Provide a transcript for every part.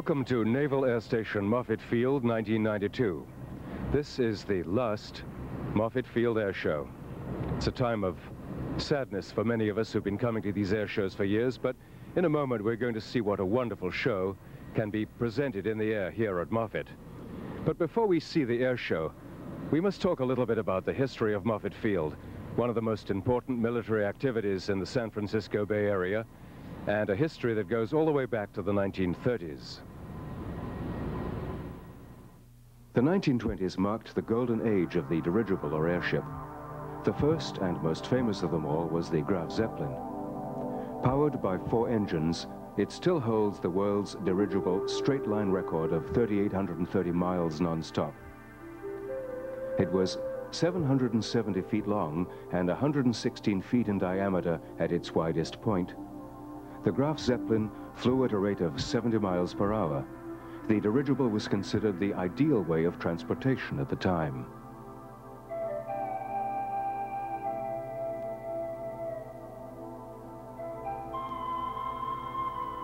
Welcome to Naval Air Station Moffett Field, 1992. This is the last Moffett Field Air Show. It's a time of sadness for many of us who've been coming to these air shows for years, but in a moment we're going to see what a wonderful show can be presented in the air here at Moffett. But before we see the air show, we must talk a little bit about the history of Moffett Field, one of the most important military activities in the San Francisco Bay Area, and a history that goes all the way back to the 1930s. The 1920s marked the golden age of the dirigible or airship. The first and most famous of them all was the Graf Zeppelin. Powered by 4 engines, it still holds the world's dirigible straight-line record of 3,830 miles non-stop. It was 770 feet long and 116 feet in diameter at its widest point. The Graf Zeppelin flew at a rate of 70 miles per hour. The dirigible was considered the ideal way of transportation at the time.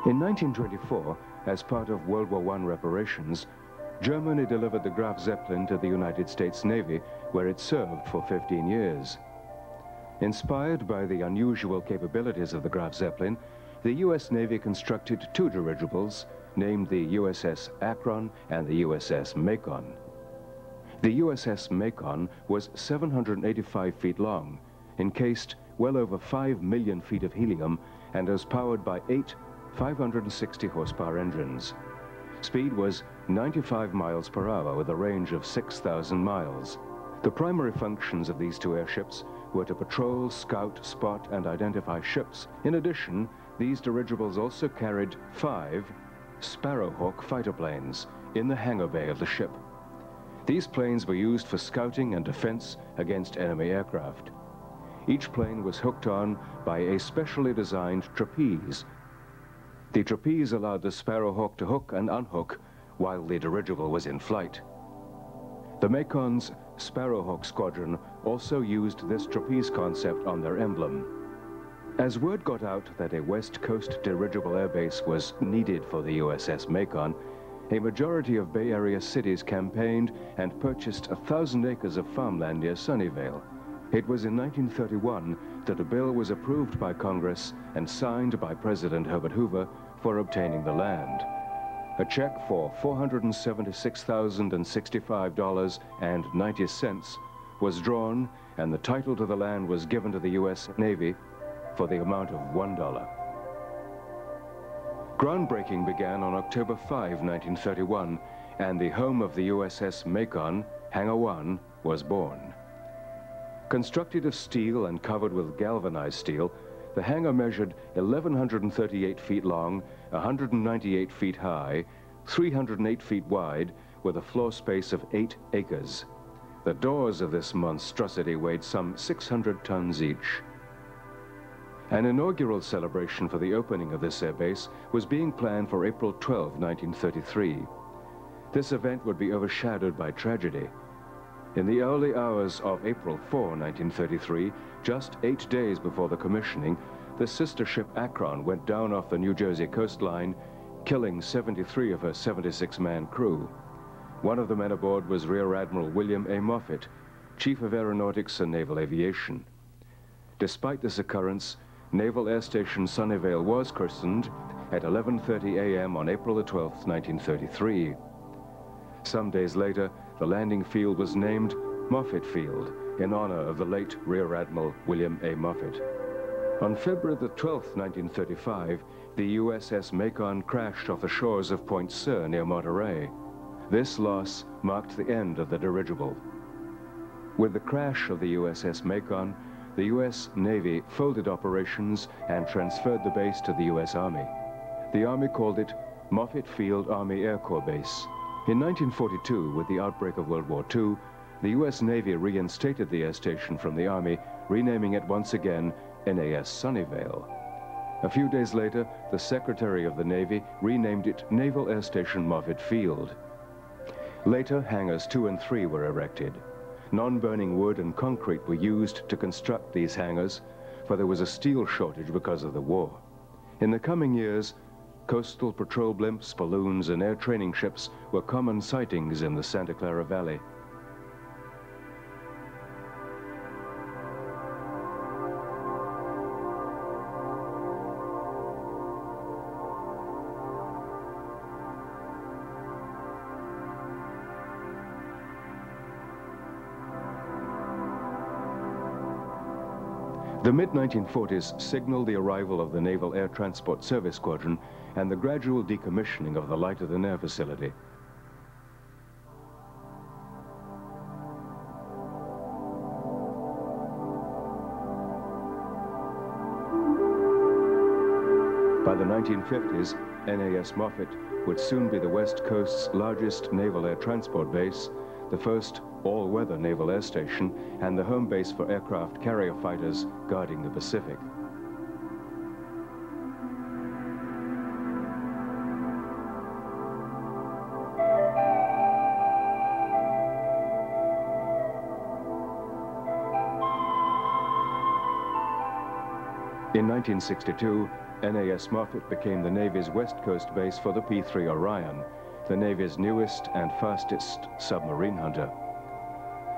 In 1924, as part of World War I reparations, Germany delivered the Graf Zeppelin to the United States Navy, where it served for 15 years. Inspired by the unusual capabilities of the Graf Zeppelin, the U.S. Navy constructed 2 dirigibles, named the USS Akron and the USS Macon. The USS Macon was 785 feet long, encased well over 5 million feet of helium, and was powered by 8 560 horsepower engines. Speed was 95 miles per hour with a range of 6,000 miles. The primary functions of these 2 airships were to patrol, scout, spot, and identify ships. In addition, these dirigibles also carried 5 Sparrowhawk fighter planes in the hangar bay of the ship. These planes were used for scouting and defense against enemy aircraft. Each plane was hooked on by a specially designed trapeze. The trapeze allowed the Sparrowhawk to hook and unhook while the dirigible was in flight. The Macon's Sparrowhawk squadron also used this trapeze concept on their emblem. As word got out that a West Coast dirigible airbase was needed for the USS Macon, a majority of Bay Area cities campaigned and purchased 1,000 acres of farmland near Sunnyvale. It was in 1931 that a bill was approved by Congress and signed by President Herbert Hoover for obtaining the land. A check for $477,065.90 was drawn, and the title to the land was given to the U.S. Navy for the amount of $1. Groundbreaking began on October 5, 1931, and the home of the USS Macon, Hangar 1, was born. Constructed of steel and covered with galvanized steel, the hangar measured 1,138 feet long, 198 feet high, 308 feet wide, with a floor space of 8 acres. The doors of this monstrosity weighed some 600 tons each. An inaugural celebration for the opening of this airbase was being planned for April 12, 1933. This event would be overshadowed by tragedy. In the early hours of April 4, 1933, just 8 days before the commissioning, the sister ship Akron went down off the New Jersey coastline, killing 73 of her 76-man crew. One of the men aboard was Rear Admiral William A. Moffett, Chief of Aeronautics and Naval Aviation. Despite this occurrence, Naval Air Station Sunnyvale was christened at 11:30 a.m. on April the 12th, 1933. Some days later, the landing field was named Moffett Field in honor of the late Rear Admiral William A. Moffett. On February the 12th, 1935, the USS Macon crashed off the shores of Point Sur near Monterey. This loss marked the end of the dirigible. With the crash of the USS Macon, the U.S. Navy folded operations and transferred the base to the U.S. Army. The Army called it Moffett Field Army Air Corps Base. In 1942, with the outbreak of World War II, the U.S. Navy reinstated the air station from the Army, renaming it once again NAS Sunnyvale. A few days later, the Secretary of the Navy renamed it Naval Air Station Moffett Field. Later, hangars 2 and 3 were erected. Non-burning wood and concrete were used to construct these hangars, for there was a steel shortage because of the war. In the coming years, coastal patrol blimps, balloons, and air training ships were common sightings in the Santa Clara Valley. The mid-1940s signaled the arrival of the Naval Air Transport Service Squadron and the gradual decommissioning of the Light-of-the-Air facility. By the 1950s, NAS Moffett would soon be the West Coast's largest naval air transport base, the first all-weather naval air station, and the home base for aircraft carrier fighters guarding the Pacific. In 1962, NAS Moffett became the Navy's West Coast base for the P-3 Orion, the Navy's newest and fastest submarine hunter.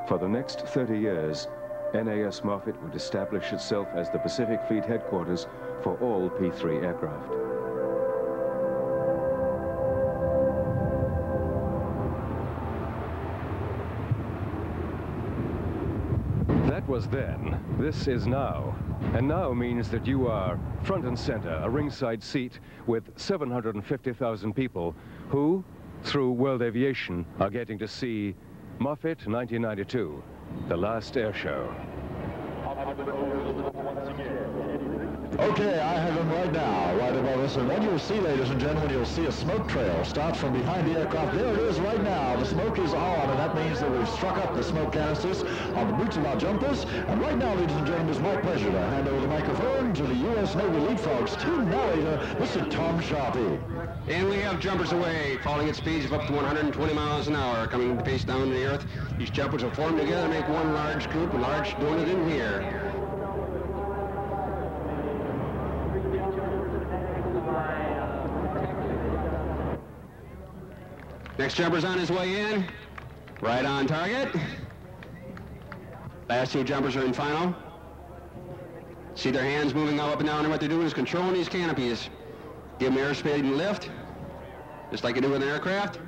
For the next 30 years, NAS Moffett would establish itself as the Pacific Fleet headquarters for all P-3 aircraft. That was then. This is now. And now means that you are front and center, a ringside seat with 750,000 people who, through World Aviation, are getting to see Moffett 1992, the last air show. Okay, I have him right now, right above us. And what you'll see, ladies and gentlemen, you'll see a smoke trail start from behind the aircraft. There it is right now. The smoke is on, and that means that we've struck up the smoke canisters on the boots of our jumpers. And right now, ladies and gentlemen, it's my pleasure to hand over the microphone to the U.S. Navy Leapfrog's team narrator, Mr. Tom Sharpie. And we have jumpers away, falling at speeds of up to 120 miles an hour, coming face down to the earth. These jumpers will form together, make one large group, a large donut in here. Next jumper's on his way in, right on target. Last two jumpers are in final. See their hands moving up and down, and what they're doing is controlling these canopies. Give them airspeed and lift, just like you do with an aircraft.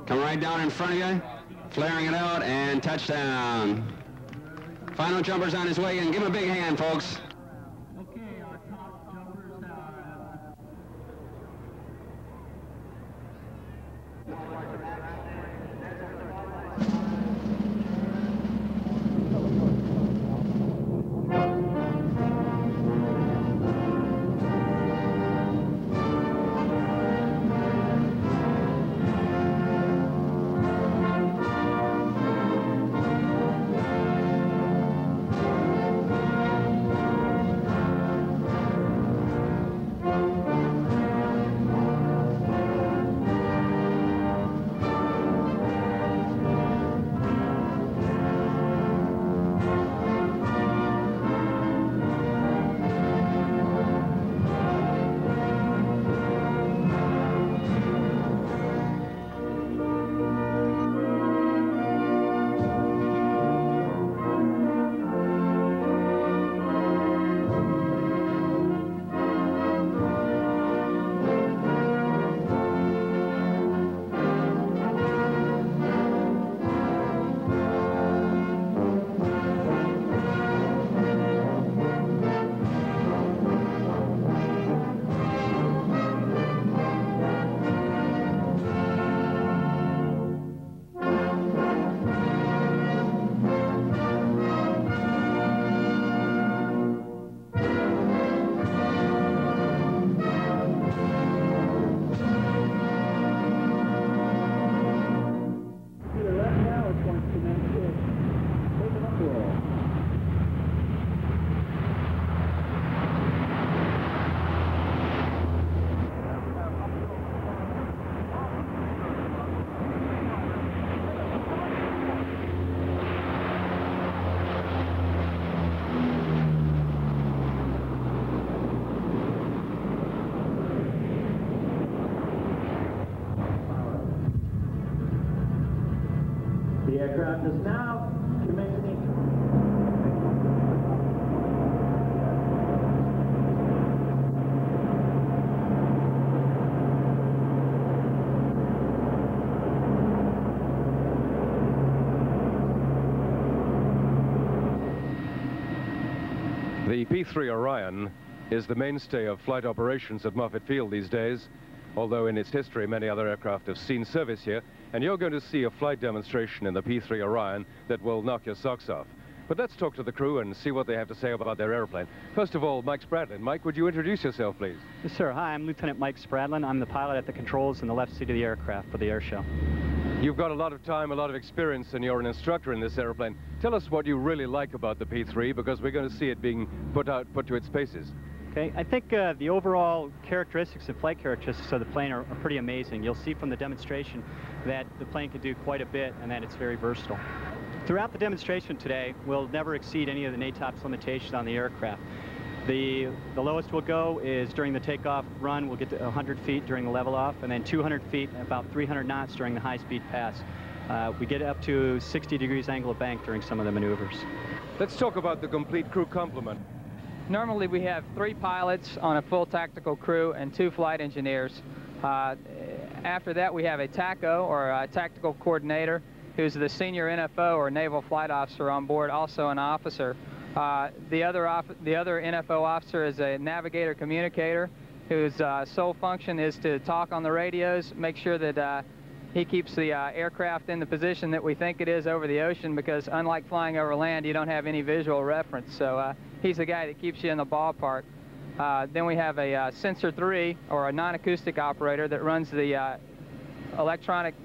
Come right down in front of you, flaring it out, and touchdown. Final jumper's on his way in. Give him a big hand, folks. Okay, our top jumpers now. aircraft is now commencing. The P-3 Orion is the mainstay of flight operations at Moffett Field these days, although in its history many other aircraft have seen service here, and you're going to see a flight demonstration in the P-3 Orion that will knock your socks off. But let's talk to the crew and see what they have to say about their airplane. First of all, Mike Spradlin. Mike, would you introduce yourself, please? Yes, sir. Hi, I'm Lieutenant Mike Spradlin. I'm the pilot at the controls in the left seat of the aircraft for the air show. You've got a lot of time, a lot of experience, and you're an instructor in this airplane. Tell us what you really like about the P-3, because we're going to see it being put to its paces. Okay, I think the overall characteristics and flight characteristics of the plane are pretty amazing. You'll see from the demonstration that the plane can do quite a bit and that it's very versatile. Throughout the demonstration today, we'll never exceed any of the NATOPS limitations on the aircraft. The lowest we'll go is during the takeoff run, we'll get to 100 feet during the level off, and then 200 feet, about 300 knots during the high-speed pass. We get up to 60 degrees angle of bank during some of the maneuvers. Let's talk about the complete crew complement. Normally we have 3 pilots on a full tactical crew and 2 flight engineers. After that we have a TACO, or a tactical coordinator, who's the senior NFO or naval flight officer on board, also an officer. The other NFO officer is a navigator communicator whose sole function is to talk on the radios, make sure that he keeps the aircraft in the position that we think it is over the ocean, because unlike flying over land, you don't have any visual reference. So he's the guy that keeps you in the ballpark. Then we have a Sensor 3, or a non-acoustic operator, that runs the electronic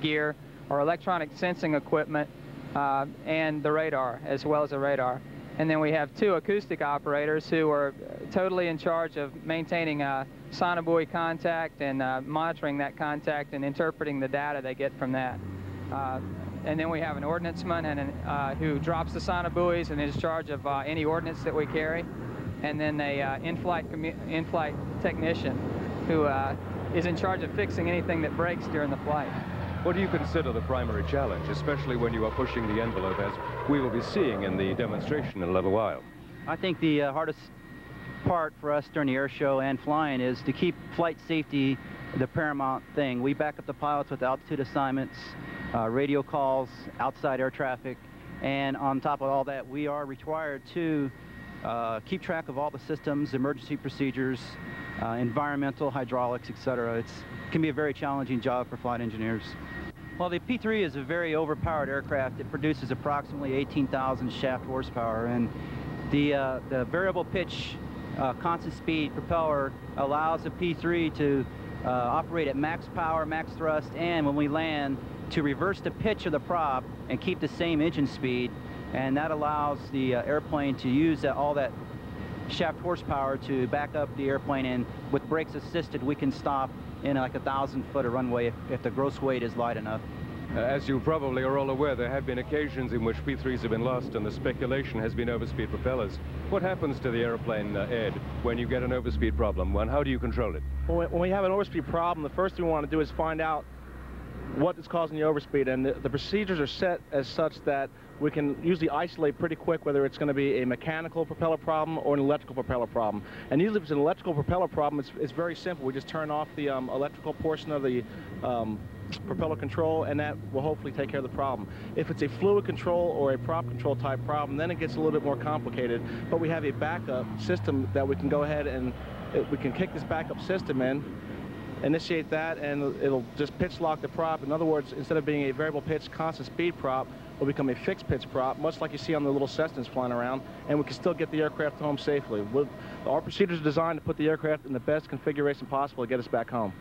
gear or electronic sensing equipment and the radar, as well as the radar. And then we have 2 acoustic operators who are totally in charge of maintaining sonobuoy contact and monitoring that contact and interpreting the data they get from that. And then we have an ordnanceman who drops the sonobuoys and is in charge of any ordnance that we carry. And then a in-flight technician who is in charge of fixing anything that breaks during the flight. What do you consider the primary challenge, especially when you are pushing the envelope, as we will be seeing in the demonstration in a little while? I think the hardest part for us during the air show and flying is to keep flight safety the paramount thing. We back up the pilots with altitude assignments, radio calls, outside air traffic, and on top of all that, we are required to keep track of all the systems, emergency procedures, environmental, hydraulics, etc. It can be a very challenging job for flight engineers. Well, the P-3 is a very overpowered aircraft. It produces approximately 18,000 shaft horsepower, and the variable pitch constant speed propeller allows the P-3 to operate at max power, max thrust, and when we land, to reverse the pitch of the prop and keep the same engine speed, and that allows the airplane to use all that shaft horsepower to back up the airplane, and with brakes assisted we can stop in like 1,000 foot of runway if the gross weight is light enough. As you probably are all aware, there have been occasions in which P-3s have been lost, and the speculation has been overspeed propellers. What happens to the airplane, Ed, when you get an overspeed problem, and how do you control it? Well, when we have an overspeed problem, the first thing we want to do is find out what is causing the overspeed, and the procedures are set as such that we can usually isolate pretty quick whether it's going to be a mechanical propeller problem or an electrical propeller problem. And usually if it's an electrical propeller problem, it's very simple. We just turn off the electrical portion of the propeller control, and that will hopefully take care of the problem. If it's a fluid control or a prop control type problem, then it gets a little bit more complicated. But we have a backup system that we can go ahead and we can kick this backup system in, initiate that, and it'll just pitch lock the prop. In other words, instead of being a variable pitch constant speed prop, will become a fixed pitch prop, much like you see on the little Cessnas flying around, and we can still get the aircraft home safely. Our procedures are designed to put the aircraft in the best configuration possible to get us back home.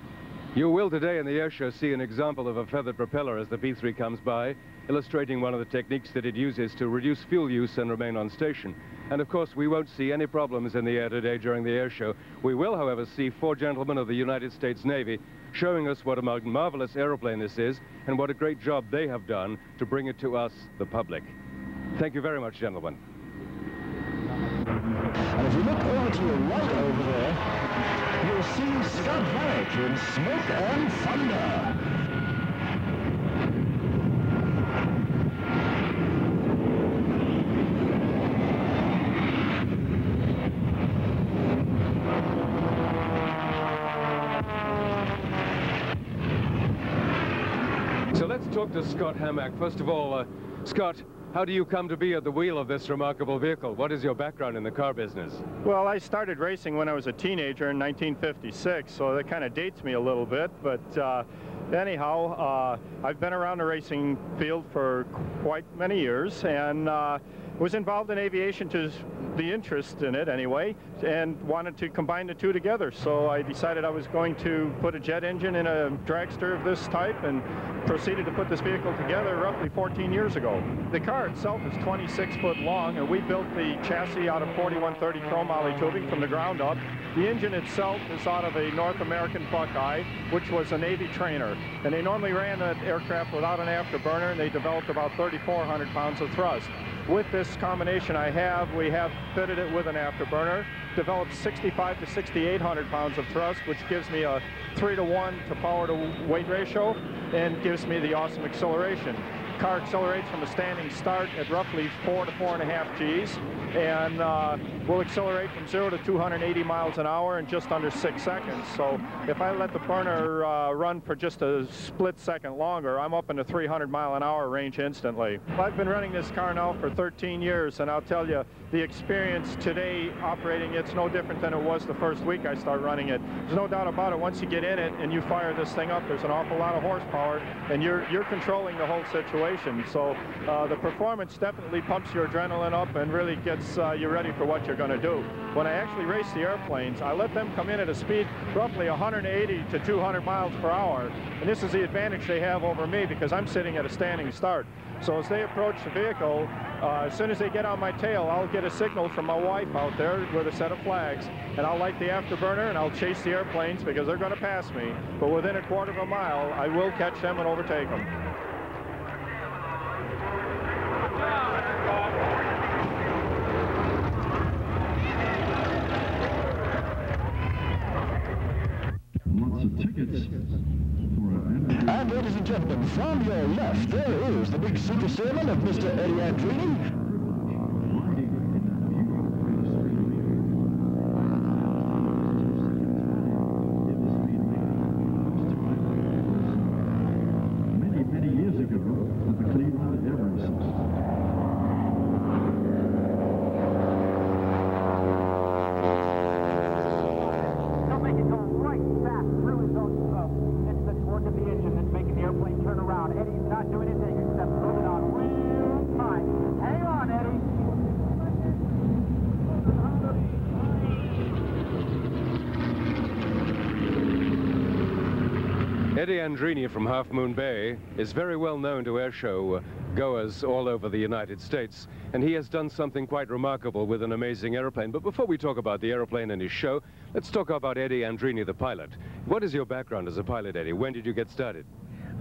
You will today in the air show see an example of a feathered propeller as the P-3 comes by, illustrating one of the techniques that it uses to reduce fuel use and remain on station. And of course, we won't see any problems in the air today during the air show. We will, however, see 4 gentlemen of the United States Navy showing us what a marvelous airplane this is and what a great job they have done to bring it to us, the public. Thank you very much, gentlemen. And if you look over to your right over there, you'll see Scott Varick in Smoke and Thunder. let's talk to Scott Hamack. First of all, Scott, how do you come to be at the wheel of this remarkable vehicle? What is your background in the car business? Well, I started racing when I was a teenager in 1956, so that kind of dates me a little bit. But anyhow, I've been around the racing field for quite many years, and was involved in aviation to the interest in it anyway, and wanted to combine the two together. So I decided I was going to put a jet engine in a dragster of this type, and proceeded to put this vehicle together roughly 14 years ago. The car itself is 26 foot long, and we built the chassis out of 4130 chromoly tubing from the ground up. The engine itself is out of a North American Buckeye, which was a Navy trainer, and they normally ran that aircraft without an afterburner, and they developed about 3,400 pounds of thrust. With this combination we have fitted it with an afterburner, developed 6,500 to 6,800 pounds of thrust, which gives me a 3-to-1 to power to weight ratio, and gives me the awesome acceleration. The car accelerates from a standing start at roughly 4 to 4.5 Gs, and will accelerate from 0 to 280 miles an hour in just under 6 seconds. So if I let the burner run for just a split second longer, I'm up in the 300-mile-an-hour range instantly. I've been running this car now for 13 years, and I'll tell you, the experience today operating it's no different than it was the first week I started running it. There's no doubt about it. Once you get in it and you fire this thing up, there's an awful lot of horsepower, and you're controlling the whole situation. So the performance definitely pumps your adrenaline up and really gets you ready for what you're going to do. When I actually race the airplanes, I let them come in at a speed roughly 180 to 200 miles per hour, and this is the advantage they have over me because I'm sitting at a standing start. So as they approach the vehicle, as soon as they get on my tail, I'll get a signal from my wife out there with a set of flags, and I'll light the afterburner and I'll chase the airplanes because they're going to pass me. But within a quarter of a mile, I will catch them and overtake them. Lots of tickets. And ladies and gentlemen, from your left, there is the big super salmon of Mr. Eddie Andrini. Many years ago at the Cleveland Everest. Eddie Andrini from Half Moon Bay is very well known to airshow goers all over the United States, and he has done something quite remarkable with an amazing airplane. But before we talk about the airplane and his show, let's talk about Eddie Andrini, the pilot. What is your background as a pilot, Eddie? When did you get started?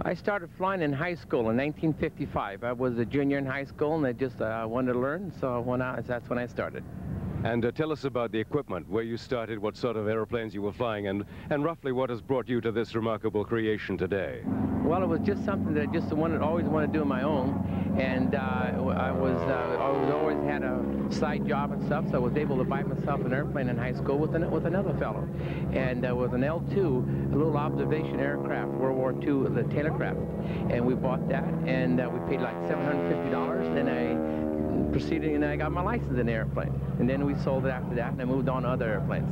I started flying in high school in 1955. I was a junior in high school, and I just wanted to learn, so I went out, that's when I started. And tell us about the equipment, where you started, what sort of airplanes you were flying, and roughly what has brought you to this remarkable creation today. Well, it was just something that I just always wanted to do on my own, and I always had a side job and stuff, so I was able to buy myself an airplane in high school with another fellow, and it was an L-2, a little observation aircraft, World War II, the Taylorcraft, and we bought that, and we paid like $750, and I proceeding, and I got my license in the airplane. And then we sold it after that, and I moved on to other airplanes.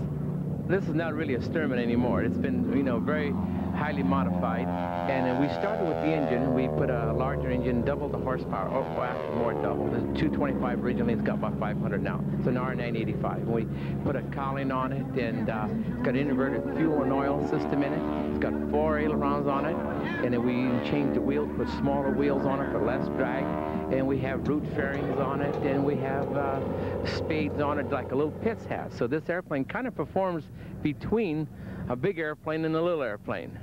This is not really a Sturman anymore. It's been, you know, very highly modified. And we started with the engine. We put a larger engine, double the horsepower, or actually more double. It's 225 originally, it's got about 500 now. It's an R985. And we put a cowling on it, and it's got an inverted fuel and oil system in it. It's got 4 ailerons on it, and then we changed the wheels, put smaller wheels on it for less drag. And we have root fairings on it, and we have spades on it like a little Pitts has. So this airplane kind of performs between a big airplane and a little airplane.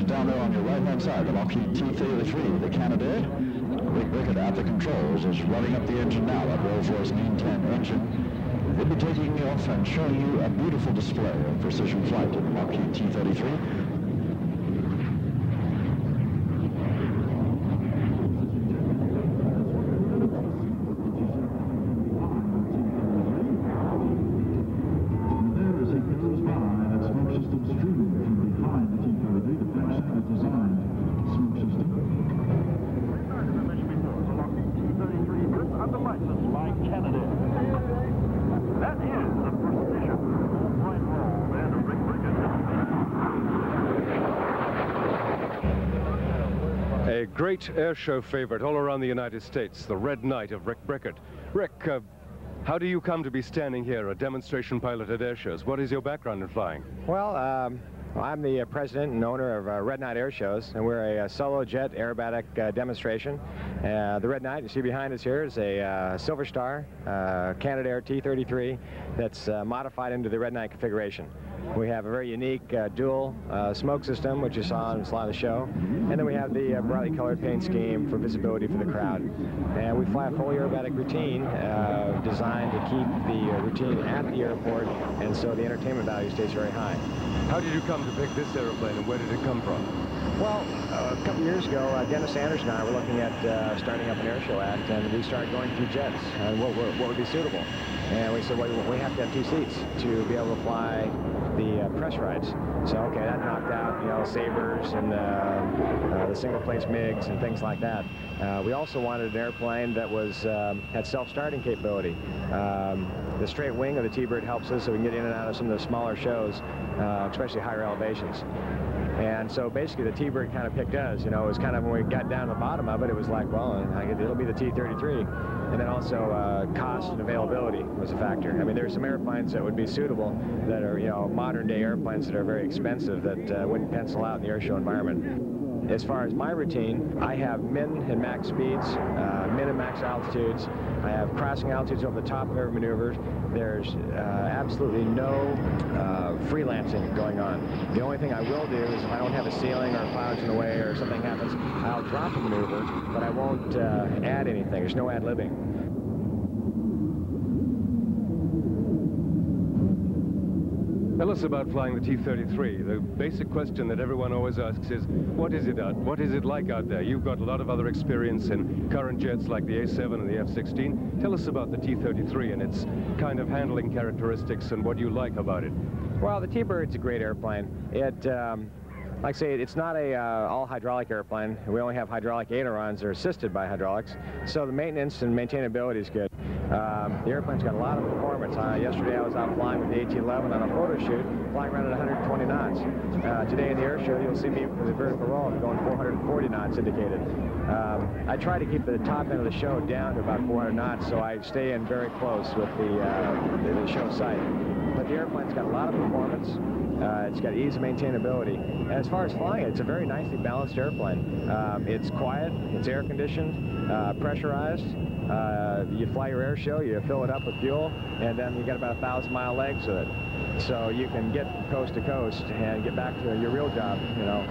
Down there on your right-hand side, the Lockheed T-33, the Canadair. Rick Rickett at the controls is running up the engine now, that Rolls-Royce Mean 10 engine. They'll be taking you off and showing you a beautiful display of precision flight in the Lockheed T-33. A great air show favorite all around the United States, the Red Knight of Rick Rickett. Rick, how do you come to be standing here, a demonstration pilot at air shows? What is your background in flying? Well, I'm the president and owner of Red Knight Air Shows, and we're a solo jet aerobatic demonstration. The Red Knight, you see behind us here, is a Silver Star Canadair T-33 that's modified into the Red Knight configuration. We have a very unique dual smoke system, which you saw in the slide of the show. And then we have the brightly colored paint scheme for visibility for the crowd. And we fly a full aerobatic routine designed to keep the routine at the airport, and so the entertainment value stays very high. How did you come to pick this airplane, and where did it come from? Well, a couple years ago, Dennis Sanders and I were looking at starting up an air show act, and we started going through jets and what would be suitable. And we said, well, we have to have 2 seats to be able to fly the press rides. So, okay, that knocked out, you know, Sabres and the single-place MiGs and things like that. We also wanted an airplane that was had self-starting capability. The straight wing of the T-Bird helps us so we can get in and out of some of the smaller shows, especially higher elevations. And so basically the T-Bird kind of picked us, you know. It was kind of, when we got down to the bottom of it, it was like, well, it'll be the T-33. And then also cost and availability was a factor. I mean, there's some airplanes that would be suitable that are, you know, modern day airplanes that are very expensive that wouldn't pencil out in the air show environment. As far as my routine, I have min and max speeds, min and max altitudes. I have crossing altitudes over the top of every maneuver. There's absolutely no freelancing going on. The only thing I will do is if I don't have a ceiling or a cloud's in the way or something happens, I'll drop a maneuver, but I won't add anything. There's no ad-libbing. Tell us about flying the T-33. The basic question that everyone always asks is, what is it like out there? You've got a lot of other experience in current jets like the A-7 and the F-16. Tell us about the T-33 and its kind of handling characteristics and what you like about it. Well, the T-Bird's a great airplane. It, like I say, it's not a all-hydraulic airplane. We only have hydraulic ailerons that are assisted by hydraulics, so the maintenance and maintainability is good. The airplane's got a lot of performance. Yesterday I was out flying with the 1811 on a photo shoot, flying around at 120 knots. Today in the air show, you'll see me with the vertical roll going 440 knots indicated. I try to keep the top end of the show down to about 400 knots, so I stay in very close with the show site. But the airplane's got a lot of performance. It's got ease of maintainability. And as far as flying, it's a very nicely balanced airplane. It's quiet, it's air conditioned, pressurized. You fly your air show, you fill it up with fuel, and then you get about 1,000-mile legs with it. So you can get from coast to coast and get back to your real job, you know,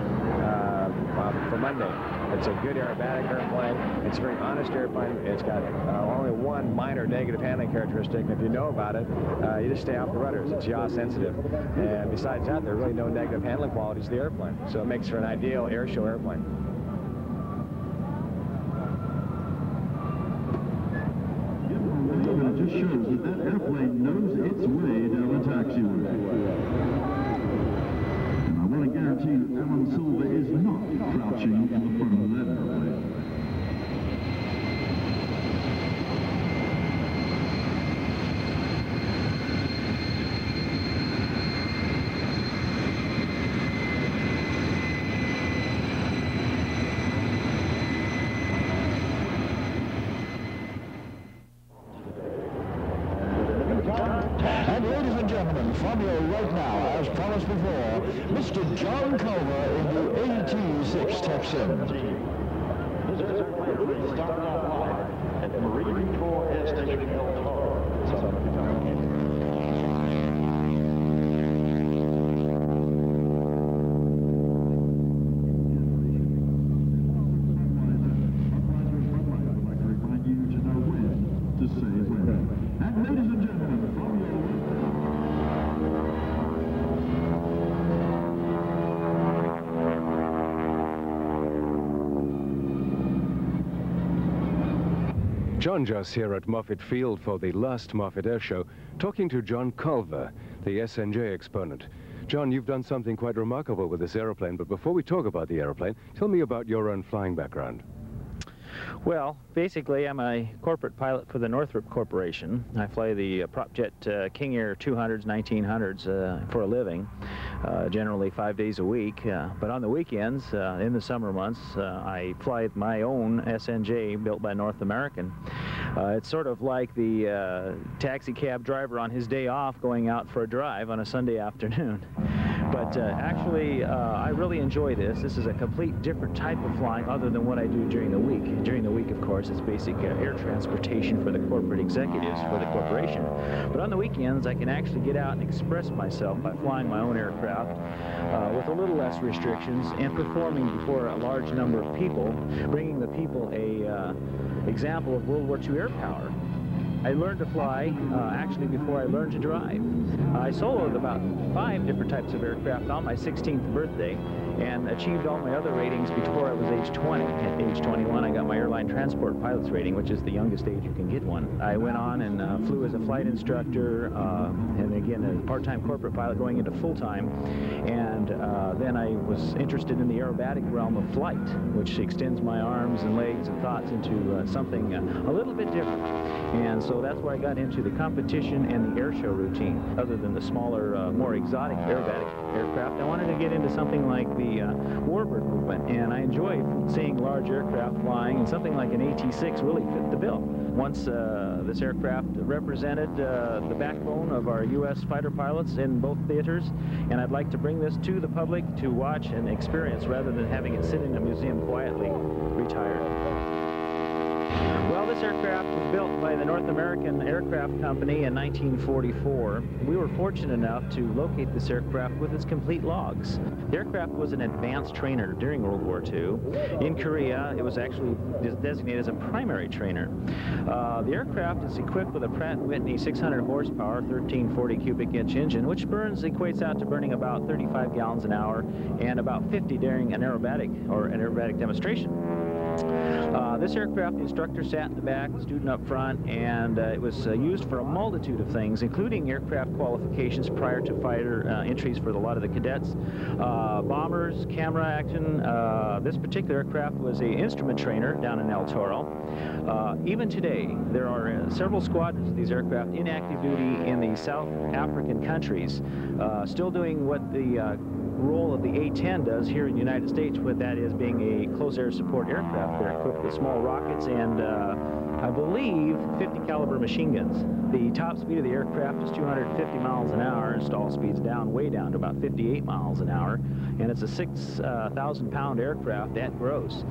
for Monday. It's a good aerobatic airplane. It's a very honest airplane. It's got only one minor negative handling characteristic, and if you know about it, you just stay off the rudders. It's yaw sensitive. And besides that, there are really no negative handling qualities to the airplane. So it makes for an ideal air show airplane. Just shows knows its way down the taxiway. And I want to guarantee you Alan Silver is not crouching in the front of that airplane. And ladies and gentlemen, from you right now, as promised before, Mr. John Culver in the AT-6 Texan. This airplane will start out live at Marine Corps Air Station El Toro, Southern California. John Joss here at Moffett Field for the last Moffett Air Show, talking to John Culver, the SNJ exponent. John, you've done something quite remarkable with this aeroplane, but before we talk about the aeroplane, tell me about your own flying background. Well, basically, I'm a corporate pilot for the Northrop Corporation. I fly the prop jet King Air 200s, 1900s for a living, generally 5 days a week. But on the weekends, in the summer months, I fly my own SNJ built by North American. It's sort of like the taxi cab driver on his day off going out for a drive on a Sunday afternoon. But actually, I really enjoy this. This is a complete different type of flying other than what I do during the week. During the week, of course, it's basic air transportation for the corporate executives for the corporation. But on the weekends, I can actually get out and express myself by flying my own aircraft with a little less restrictions and performing before a large number of people, bringing the people a example of World War II air power. I learned to fly actually before I learned to drive. I soloed about 5 different types of aircraft on my 16th birthday and achieved all my other ratings before I was age 20. At age 21, I got my airline transport pilot's rating, which is the youngest age you can get one. I went on and flew as a flight instructor, and again, a part-time corporate pilot going into full-time. And then I was interested in the aerobatic realm of flight, which extends my arms and legs and thoughts into something a little bit different. And so that's where I got into the competition and the air show routine. Other than the smaller, more exotic aerobatic aircraft, I wanted to get into something like the warbird movement, and I enjoy seeing large aircraft flying, and something like an AT-6 really fit the bill. Once this aircraft represented the backbone of our U.S. fighter pilots in both theaters, and I'd like to bring this to the public to watch and experience rather than having it sit in a museum quietly retired. Well, this aircraft was built by the North American Aircraft Company in 1944. We were fortunate enough to locate this aircraft with its complete logs. The aircraft was an advanced trainer during World War II. In Korea, it was actually designated as a primary trainer. The aircraft is equipped with a Pratt & Whitney 600 horsepower, 1340 cubic inch engine, which equates out to burning about 35 gallons an hour and about 50 during an aerobatic demonstration. This aircraft, the instructor sat in the back, the student up front, and it was used for a multitude of things, including aircraft qualifications prior to fighter entries for a lot of the cadets, bombers, camera action. This particular aircraft was an instrument trainer down in El Toro. Even today, there are several squadrons of these aircraft in active duty in the South African countries, still doing what the role of the A-10 does here in the United States, with that is being a close air support aircraft. They're equipped with small rockets and I believe 50 caliber machine guns. The top speed of the aircraft is 250 miles an hour, stall speed's way down to about 58 miles an hour, and it's a 6,000 pound aircraft at gross.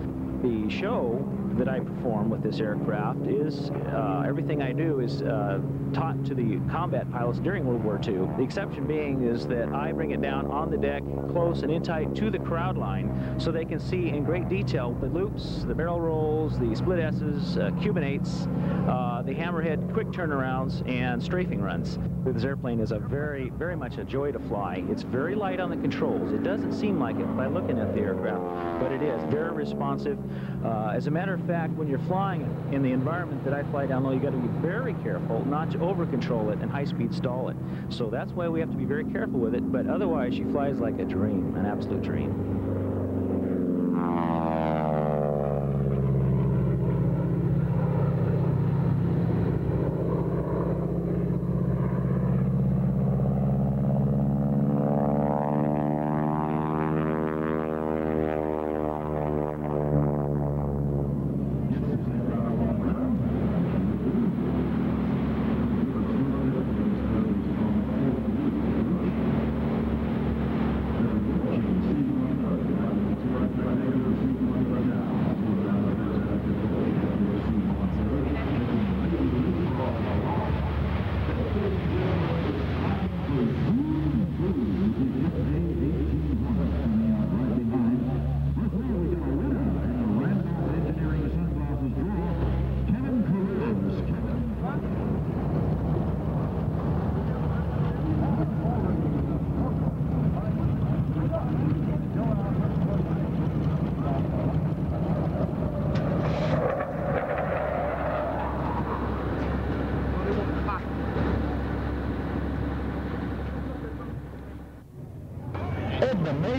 The show that I perform with this aircraft is, everything I do is taught to the combat pilots during World War II. The exception being is that I bring it down on the deck, close and in tight to the crowd line, so they can see in great detail the loops, the barrel rolls, the split S's, Cuban 8s, the hammerhead quick turnarounds, and strafing runs. This airplane is very much a joy to fly. It's very light on the controls. It doesn't seem like it by looking at the aircraft, but it is very responsive. As a matter of fact, when you're flying in the environment that I fly down low, you got to be very careful not to over-control it and high-speed stall it. So that's why we have to be very careful with it, but otherwise she flies like a dream, an absolute dream.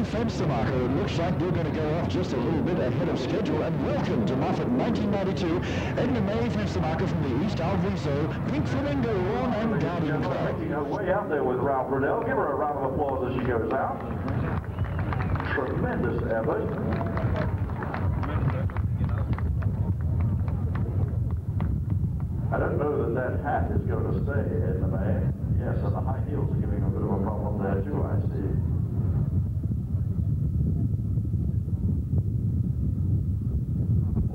Fenstermacher, it looks like they're going to go off just a little bit ahead of schedule. And welcome to Moffett 1992. Edna Mae Fenstermacher from the East Alviso, Pink Flamingo, Ron and Downing Club. Way out there with Ralph Brunel. Give her a round of applause as she goes out. Tremendous effort. I don't know that hat is going to stay, Edna Mae. Yes, and the high heels are giving a bit of a problem there too, I see.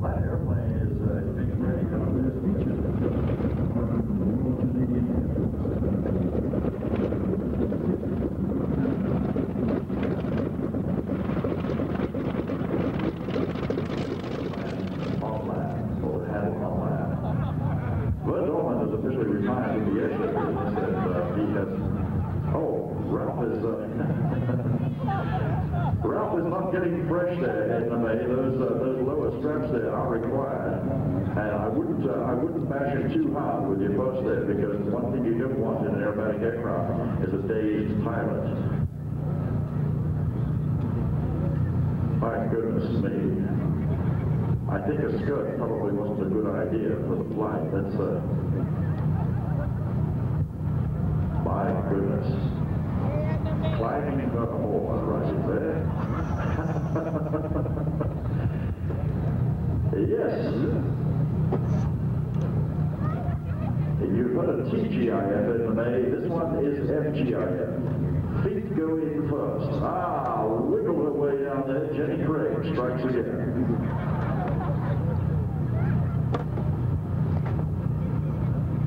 That airplane is getting ready to come to Bud Dolman is officially retired from the airship business, and he has... Oh, Ralph is not getting fresh there, Edna Mae. Those lower straps there are required, and I wouldn't bash him too hard with your bus there, because one thing you don't want in an aerobatic aircraft is a dazed pilot. My goodness me. I think a skirt probably wasn't a good idea for the flight. That's my goodness. Climbing the hole right there. Yes. You've heard of TGIF in the May. This one is FGIF. Feet go in first. Ah, wiggle her way down there. Jenny Craig strikes again.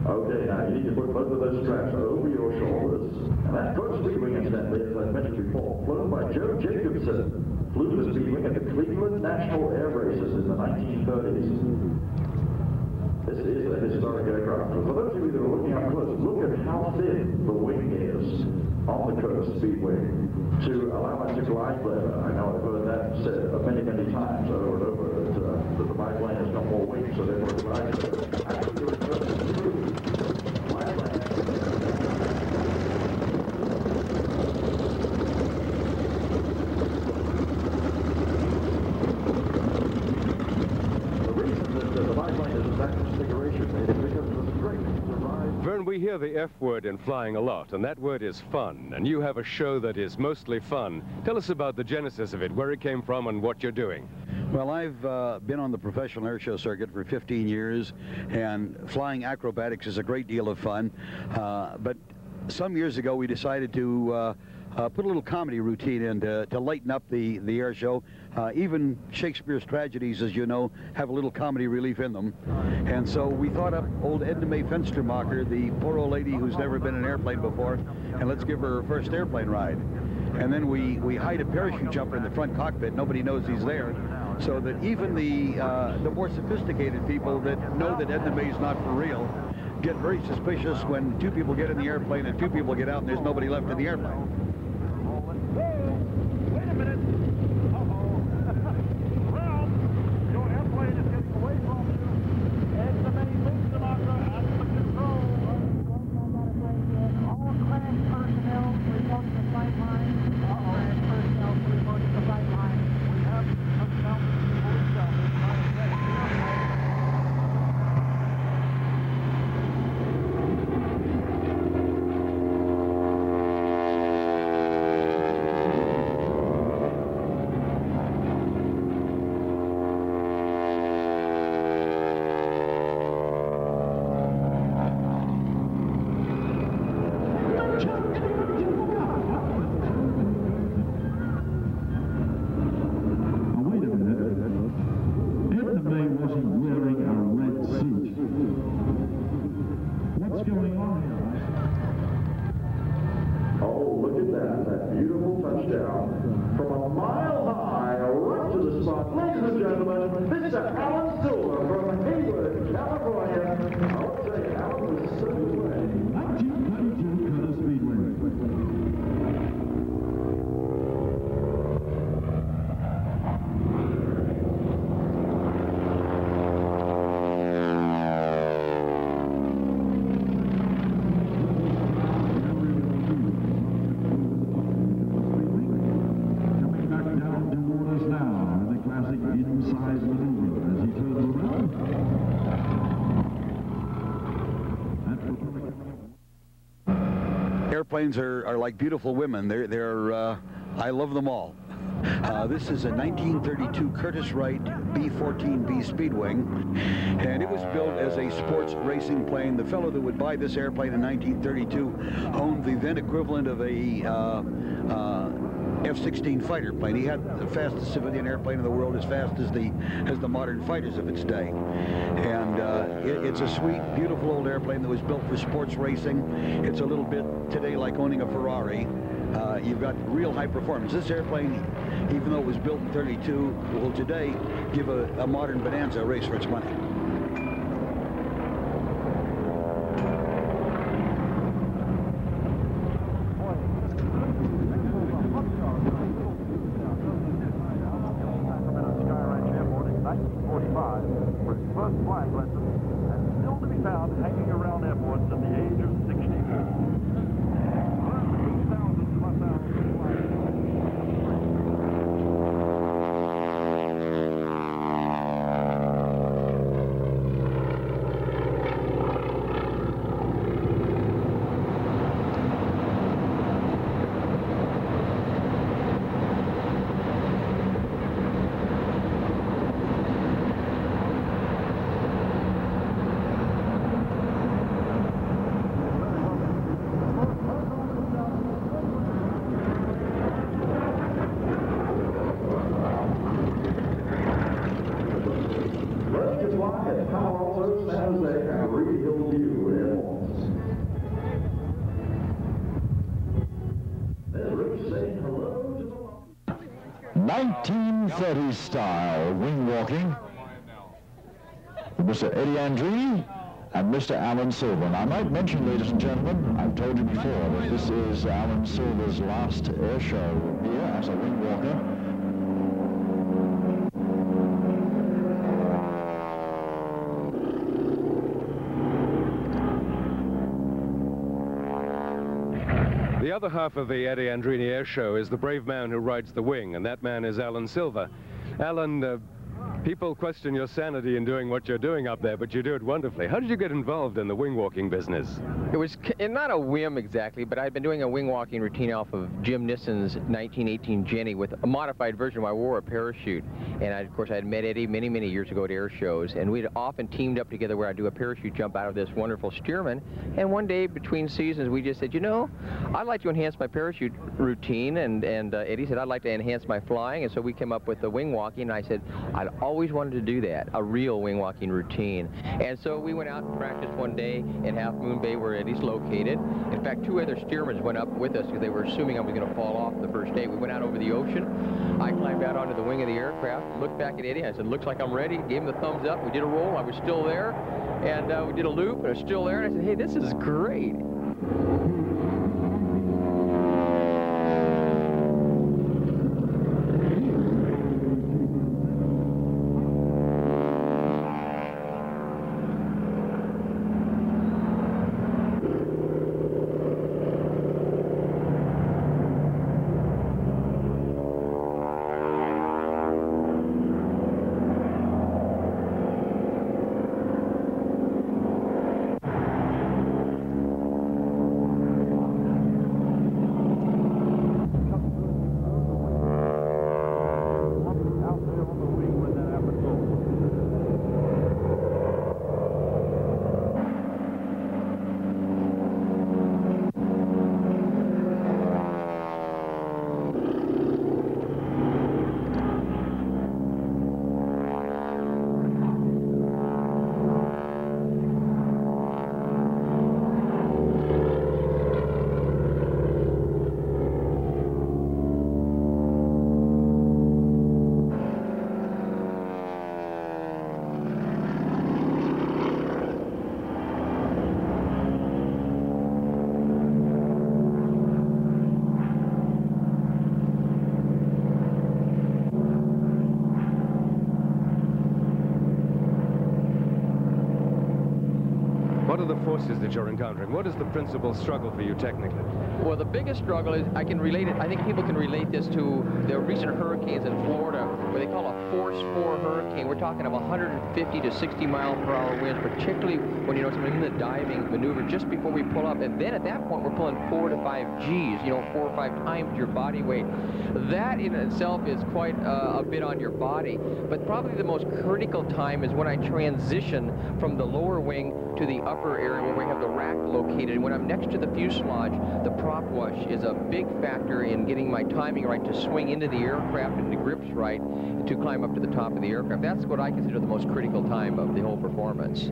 Okay, now you need to put both of those straps over your shoulders. And that first speed wing, incidentally, as I mentioned before, flown by Joe Jacobson, flew the speed wing at the Cleveland National Air Races in the 1930s. This is a historic aircraft. For those of you that are looking up close, look at how thin the wing is on the Curtis Speed Wing to allow it to glide better. I know I've heard that said many, many times over and over that the biplane has got more weight, so therefore it glides better. Actually, it was true. Vern, we hear the F word in flying a lot, and that word is fun, and you have a show that is mostly fun. Tell us about the genesis of it, where it came from, and what you're doing. Well, I've been on the professional airshow circuit for 15 years, and flying acrobatics is a great deal of fun. But some years ago, we decided to put a little comedy routine in to lighten up the air show. Even Shakespeare's tragedies, as you know, have a little comedy relief in them. And so we thought up old Edna Mae Fenstermacher, the poor old lady who's never been in an airplane before, and let's give her her first airplane ride. And then we hide a parachute jumper in the front cockpit. Nobody knows he's there, so that even the more sophisticated people that know that Edna Mae's not for real get very suspicious when two people get in the airplane and two people get out and there's nobody left in the airplane. Wait a minute. Ralph, your airplane is getting away what's going on here? Oh, look at that. That beautiful touchdown. From a mile high, right to the spot. Ladies and gentlemen, Mr. Alan Silver from Hayward, California. I would say Alan was so away. 1932 Curtis Speedway. Airplanes are like beautiful women. I love them all. This is a 1932 Curtiss-Wright B-14B Speedwing, and it was built as a sports racing plane. The fellow that would buy this airplane in 1932 owned the then equivalent of a F-16 fighter plane. He had the fastest civilian airplane in the world, as fast as the modern fighters of its day. And it's a sweet, beautiful old airplane that was built for sports racing. It's a little bit today like owning a Ferrari. You've got real high performance. This airplane, even though it was built in 32, will today give a modern Bonanza a race for its money. San Jose and Real View Airports. There's Rich saying hello to the 1930s style wing walking. Mr. Eddie Andrini and Mr. Alan Silver. And I might mention, ladies and gentlemen, I've told you before that this is Alan Silver's last air show here as a wing walker. The other half of the Eddie Andrini Air Show is the brave man who rides the wing, and that man is Alan Silver. Alan, people question your sanity in doing what you're doing up there, but you do it wonderfully. How did you get involved in the wing walking business? It was not a whim exactly, but I'd been doing a wing walking routine off of Jim Nisson's 1918 Jenny with a modified version where I wore a parachute. And of course, I had met Eddie many, many years ago at air shows, and we'd often teamed up together where I'd do a parachute jump out of this wonderful Stearman. And one day between seasons, we just said, you know, I'd like to enhance my parachute routine, and Eddie said, I'd like to enhance my flying, and so we came up with the wing walking, and I said, I'd always wanted to do that, a real wing walking routine. And so we went out and practiced one day in Half Moon Bay where Eddie's located. In fact, 2 other Stearmans went up with us because they were assuming I was going to fall off the first day. We went out over the ocean. I climbed out onto the wing of the aircraft, looked back at Eddie, and I said, looks like I'm ready. Gave him the thumbs up. We did a roll. I was still there. And we did a loop, and I was still there. And I said, hey, this is great. forces that you're encountering? What is the principal struggle for you technically? Well, the biggest struggle is, I can relate it, I think people can relate this to the recent hurricanes in Florida, where they call a force 4 hurricane. We're talking of 150 to 60 mile per hour winds, particularly when, you know, somebody in the diving maneuver just before we pull up. And then at that point, we're pulling 4 to 5 Gs, you know, 4 or 5 times your body weight. That in itself is quite a bit on your body. But probably the most critical time is when I transition from the lower wing to the upper area where we have the rack located. When I'm next to the fuselage, the prop wash is a big factor in getting my timing right to swing into the aircraft and the grips right to climb up to the top of the aircraft. That's what I consider the most critical time of the whole performance.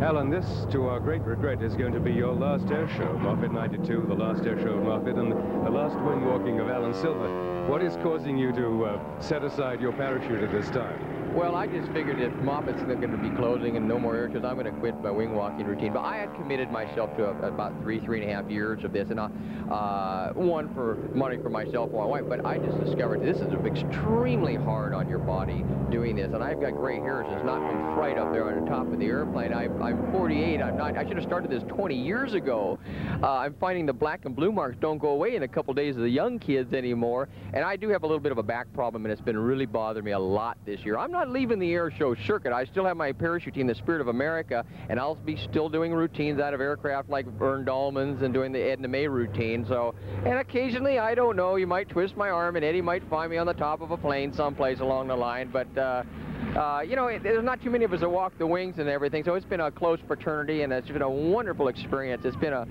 Alan, this, to our great regret, is going to be your last air show. Moffett 92, the last air show of Moffett, and the last wing walking of Alan Silver. What is causing you to set aside your parachute at this time? Well, I just figured if Moffett's going to be closing and no more air shows, I'm going to quit my wing walking routine. But I had committed myself to about three and a half years of this, and one for money for myself and my wife. But I just discovered this is extremely hard on your body doing this, and I've got gray hairs. It's not from fright up there on the top of the airplane. I'm 48. I should have started this 20 years ago. I'm finding the black and blue marks don't go away in a couple days of the young kids anymore, And I do have a little bit of a back problem, and it's been really bothering me a lot this year. I'm not leaving the air show circuit. I still have my parachute team, the Spirit of America, and I'll be still doing routines out of aircraft like Vern Dahlman's and doing the Edna May routine. So, and occasionally, I don't know, you might twist my arm, and Eddie might find me on the top of a plane someplace along the line, but you know, there's not too many of us that walk the wings and everything, so it's been a close fraternity, and it's been a wonderful experience. It's been a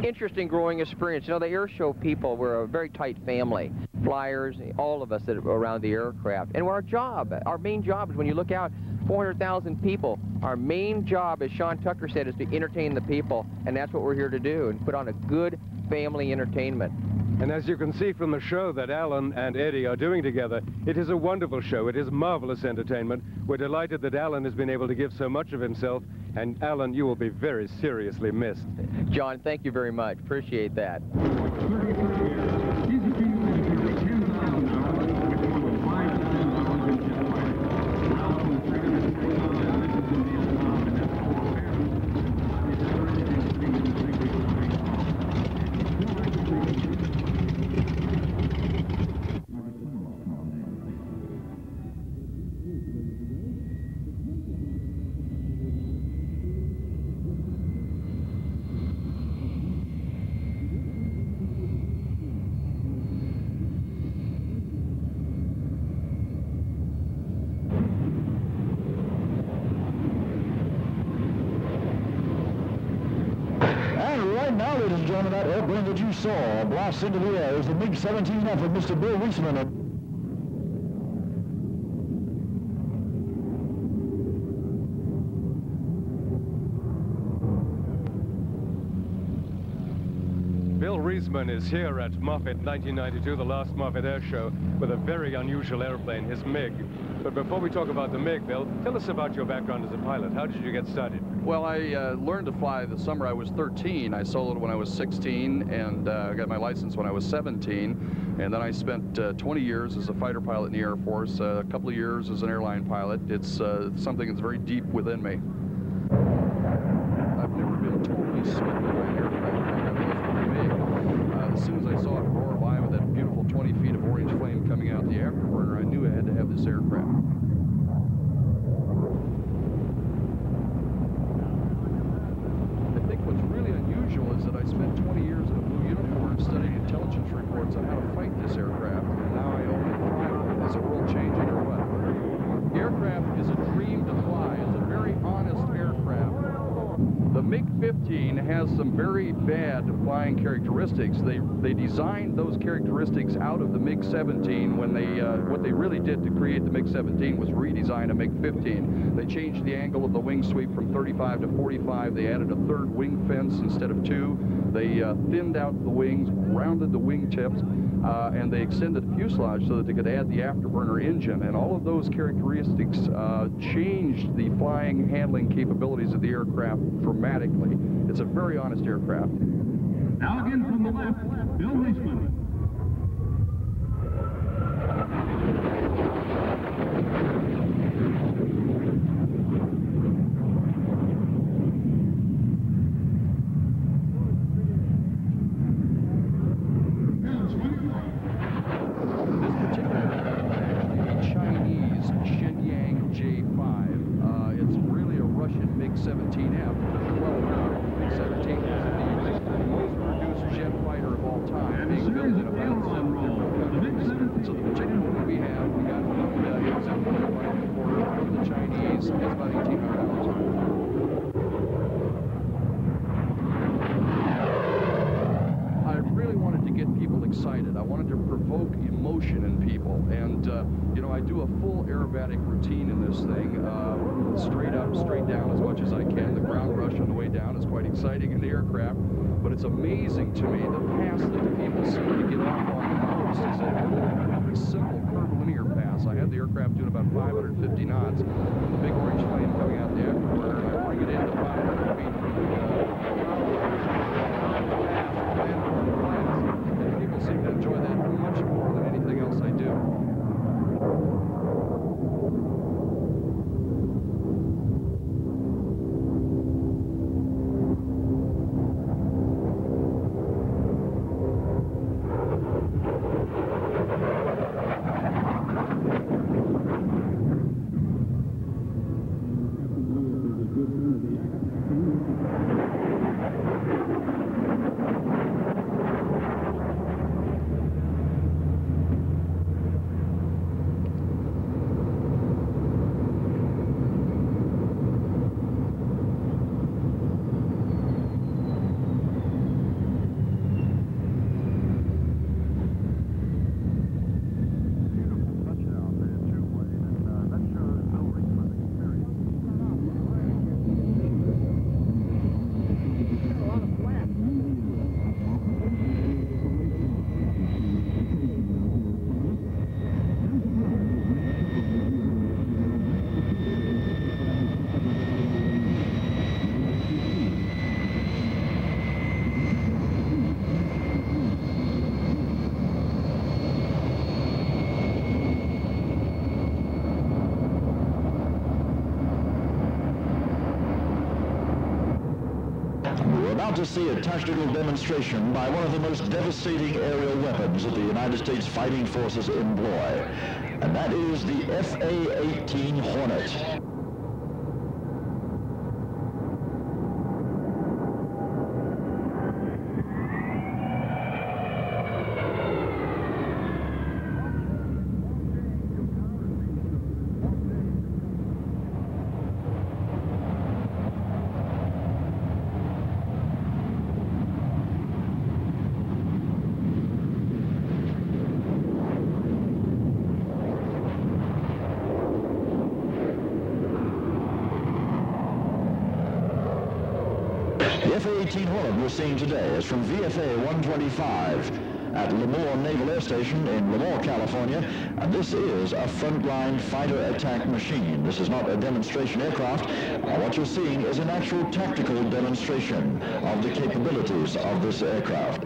interesting growing experience. You know, the air show people, we're a very tight family. Flyers, all of us that are around the aircraft. And our main job is, when you look out, 400,000 people, our main job, as Sean Tucker said, is to entertain the people, and that's what we're here to do, and put on a good family entertainment. And as you can see from the show that Alan and Eddie are doing together, it is a wonderful show. It is marvelous entertainment. We're delighted that Alan has been able to give so much of himself. And Alan, you will be very seriously missed. John, thank you very much. Appreciate that. Now, ladies and gentlemen, that airplane that you saw blast into the air is the MiG-17F of Mr. Bill Reisman. Bill Reisman is here at Moffett 1992, the last Moffett Air Show, with a very unusual airplane, his MiG. But before we talk about the MiG, Bill, tell us about your background as a pilot. How did you get started? Well, I learned to fly the summer I was 13. I soloed when I was 16, and I got my license when I was 17. And then I spent 20 years as a fighter pilot in the Air Force, a couple of years as an airline pilot. It's something that's very deep within me. I've never been totally smitten by an airplane like I was with the MiG. As soon as I saw it roar by with that beautiful 20 feet of orange flame coming out the afterburner, I knew I had to have this aircraft. Is that I spent 20 years in a blue uniform studying intelligence reports on how to fight this aircraft, and now I own it and fly with it. Is the world changing or what? The aircraft is a dream to fly. It's a very honest aircraft. The MiG-15 has some very bad flying characteristics. They designed those characteristics out of the MiG-17 when what they really did to create the MiG-17 was redesign a MiG-15. They changed the angle of the wing sweep from 35 to 45. They added a third wing fence instead of two. They thinned out the wings, rounded the wing tips, and they extended the fuselage so that they could add the afterburner engine. And all of those characteristics changed the flying handling capabilities of the aircraft dramatically. It's a very honest aircraft. Now again from the left, Bill Reisman. Excited. I wanted to provoke emotion in people, and you know, I do a full aerobatic routine in this thing, straight up, straight down as much as I can. The ground rush on the way down is quite exciting in the aircraft, but it's amazing to me the pass that the people seem to get off on the most is a simple curvilinear pass. I had the aircraft doing about 550 knots, the big orange flame coming out the afterburner, and I bring it into 500 feet from people seem to enjoy that much more than anything else I do. about to see a tactical demonstration by one of the most devastating aerial weapons that the United States fighting forces employ, and that is the FA-18 Hornet. The F-18 Hornet we're seeing today is from VFA 125 at Lemoore Naval Air Station in Lemoore, California, and this is a frontline fighter attack machine. This is not a demonstration aircraft. What you're seeing is an actual tactical demonstration of the capabilities of this aircraft.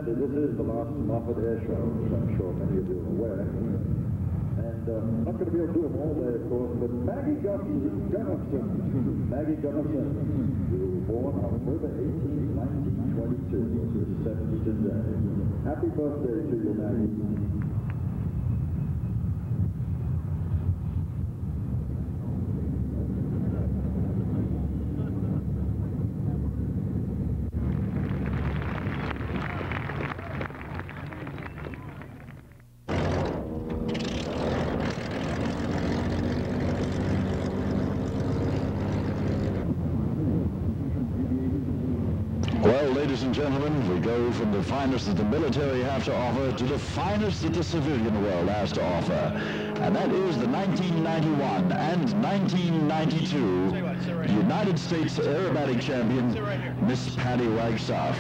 This is the last Moffett Air Show, as I'm sure many of you are aware. And I'm not going to be able to do them all day, of course, but Maggie Gunnison, Maggie Gunnison, who was born October 18, 1922, is 70 today. Happy birthday to you, Maggie. ladies and gentlemen, we go from the finest that the military have to offer to the finest that the civilian world has to offer. And that is the 1991 and 1992 United States aerobatic champion, Miss Patty Wagstaff.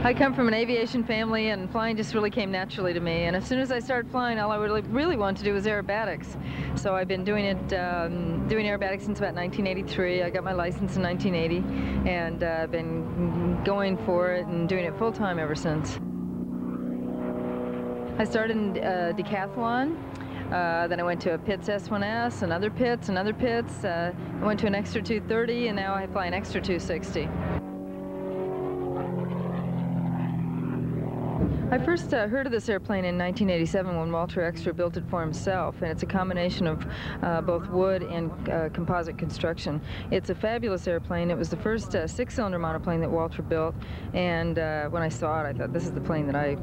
I come from an aviation family, and flying just really came naturally to me. And as soon as I started flying, all I really wanted to do was aerobatics. So I've been doing aerobatics since about 1983. I got my license in 1980, and I've been going for it and doing it full time ever since. I started in decathlon. Then I went to a Pitts S1S, and other Pitts, and other Pitts. I went to an Extra 230, and now I fly an Extra 260. I first heard of this airplane in 1987 when Walter Extra built it for himself, and it's a combination of both wood and composite construction. It's a fabulous airplane. It was the first six-cylinder monoplane that Walter built, and when I saw it, I thought, this is the plane that I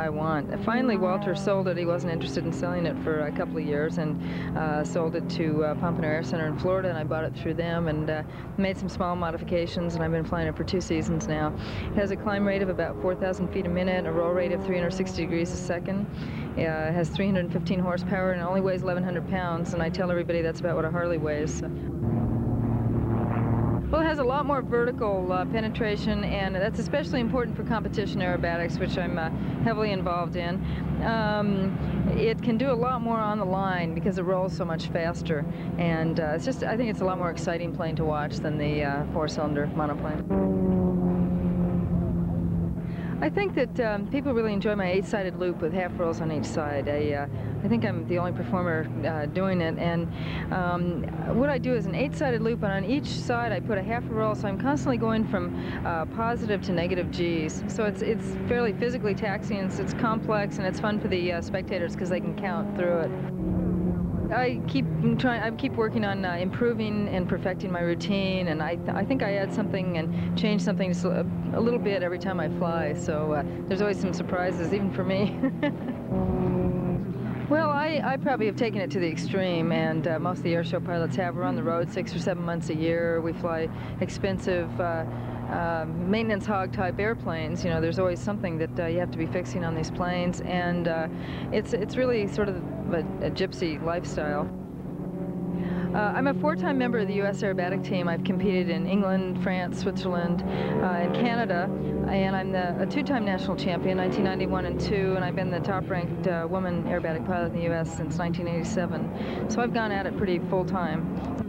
want. Finally, Walter sold it. He wasn't interested in selling it for a couple of years, and sold it to Pompano Air Center in Florida, and I bought it through them and made some small modifications, and I've been flying it for 2 seasons now. It has a climb rate of about 4,000 feet a minute, a roll rate of 360 degrees a second. It has 315 horsepower and only weighs 1,100 pounds, and I tell everybody that's about what a Harley weighs. Well, it has a lot more vertical penetration, and that's especially important for competition aerobatics, which I'm heavily involved in. It can do a lot more on the line because it rolls so much faster, and I think it's a lot more exciting plane to watch than the four-cylinder monoplane. I think that people really enjoy my 8-sided loop with half rolls on each side. I think I'm the only performer doing it, and what I do is an 8-sided loop, and on each side I put a half a roll, so I'm constantly going from positive to negative G's. So it's fairly physically taxing, it's complex, and it's fun for the spectators because they can count through it. I keep working on improving and perfecting my routine, and I think I add something and change something a little bit every time I fly, so there's always some surprises, even for me. Well, I probably have taken it to the extreme, and most of the airshow pilots have. We're on the road 6 or 7 months a year. We fly expensive maintenance hog type airplanes. You know, there's always something that you have to be fixing on these planes, and it's really sort of a gypsy lifestyle. I'm a 4-time member of the U.S. aerobatic team. I've competed in England, France, Switzerland, and Canada, and I'm a 2-time national champion, 1991 and 2, and I've been the top-ranked woman aerobatic pilot in the U.S. since 1987. So I've gone at it pretty full-time.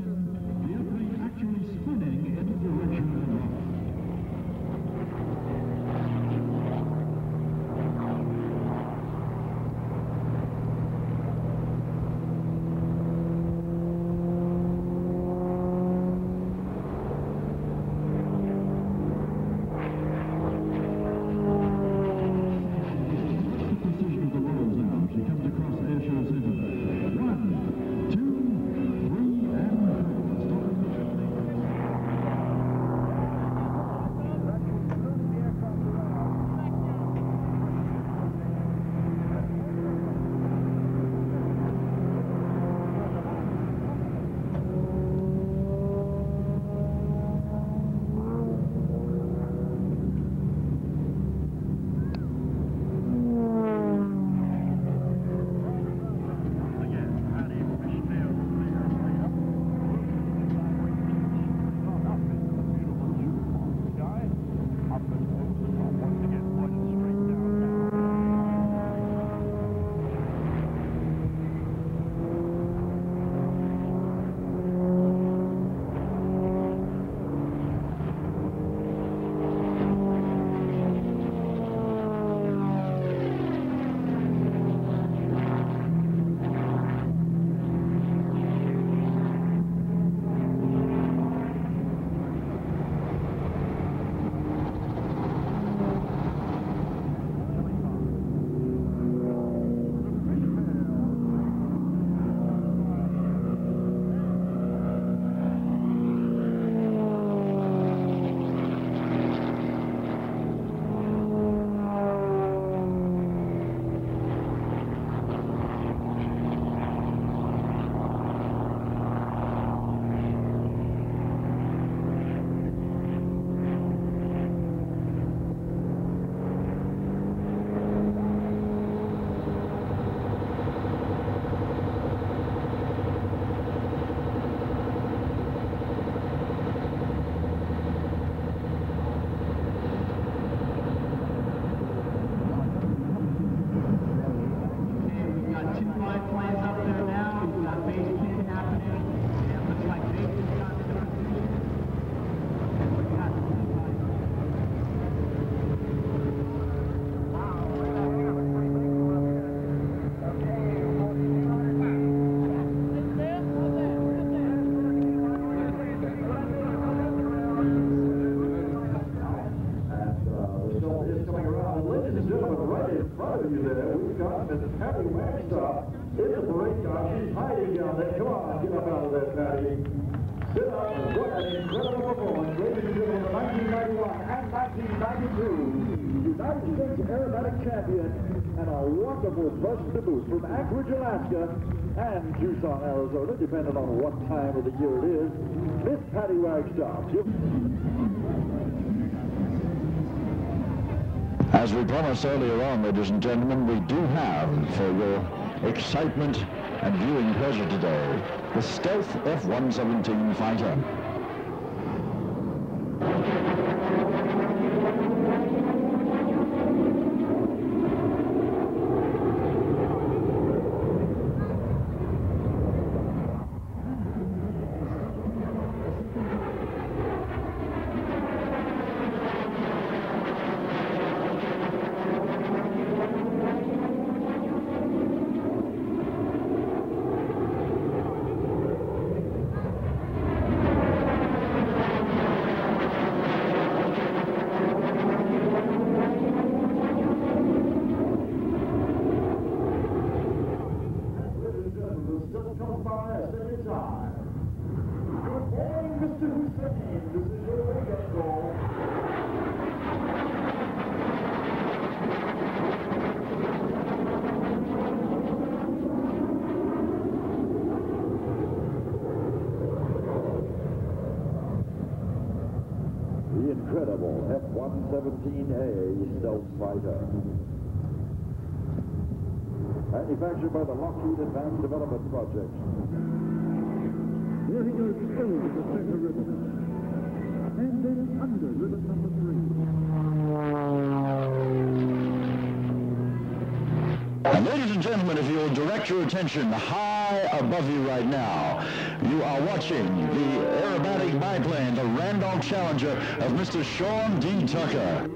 you there. We've got Miss Patty Wagstaff in the parade car. She's hiding down there. Come on, get up out of there, Patty. Sit up and what an incredible performance. Ladies and gentlemen, the 1991 and 1992 United States aerobatic champion and a wonderful bust to boot from Anchorage, Alaska and Tucson, Arizona, depending on what time of the year it is, Miss Patty Wagstaff. As we promised earlier on, ladies and gentlemen, we do have, for your excitement and viewing pleasure today, the Stealth F-117 fighter. The incredible F-117A stealth fighter. Manufactured by the Lockheed Advanced Development Project. Here he goes over the center ribbon. And then under ribbon number 3. And ladies and gentlemen, if you'll direct your attention high above you right now, you are watching the aerobatic biplane, the Randolph Challenger of Mr. Sean D. Tucker.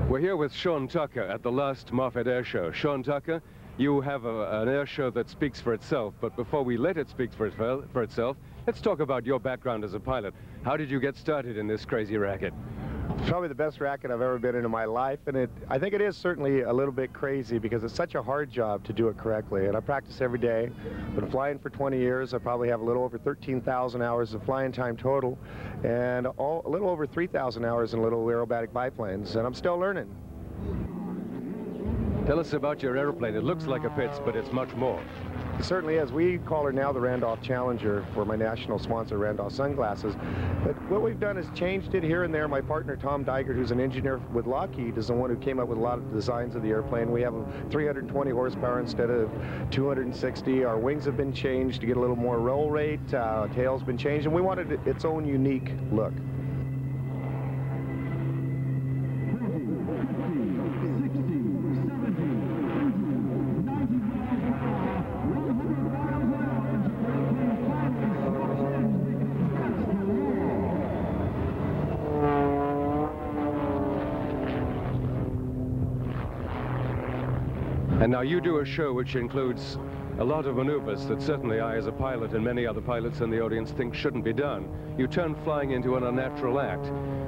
We're here with Sean Tucker at the last Moffett Air Show. Sean Tucker, you have an air show that speaks for itself, but before we let it speak for itself, let's talk about your background as a pilot. How did you get started in this crazy racket? Probably the best racket I've ever been in my life, and I think it is certainly a little bit crazy because it's such a hard job to do it correctly, and I practice every day. Been flying for 20 years. I probably have a little over 13,000 hours of flying time total, and a little over 3,000 hours in little aerobatic biplanes, and I'm still learning. Tell us about your airplane. It looks like a Pitts, but it's much more. It certainly is. We call her now the Randolph Challenger for my national sponsor, Randolph Sunglasses. But what we've done is changed it here and there. My partner, Tom Dygert, who's an engineer with Lockheed, is the one who came up with a lot of the designs of the airplane. We have 320 horsepower instead of 260. Our wings have been changed to get a little more roll rate. Tail's been changed, and we wanted its own unique look. And now you do a show which includes a lot of maneuvers that certainly I, as a pilot, and many other pilots in the audience think shouldn't be done. You turn flying into an unnatural act.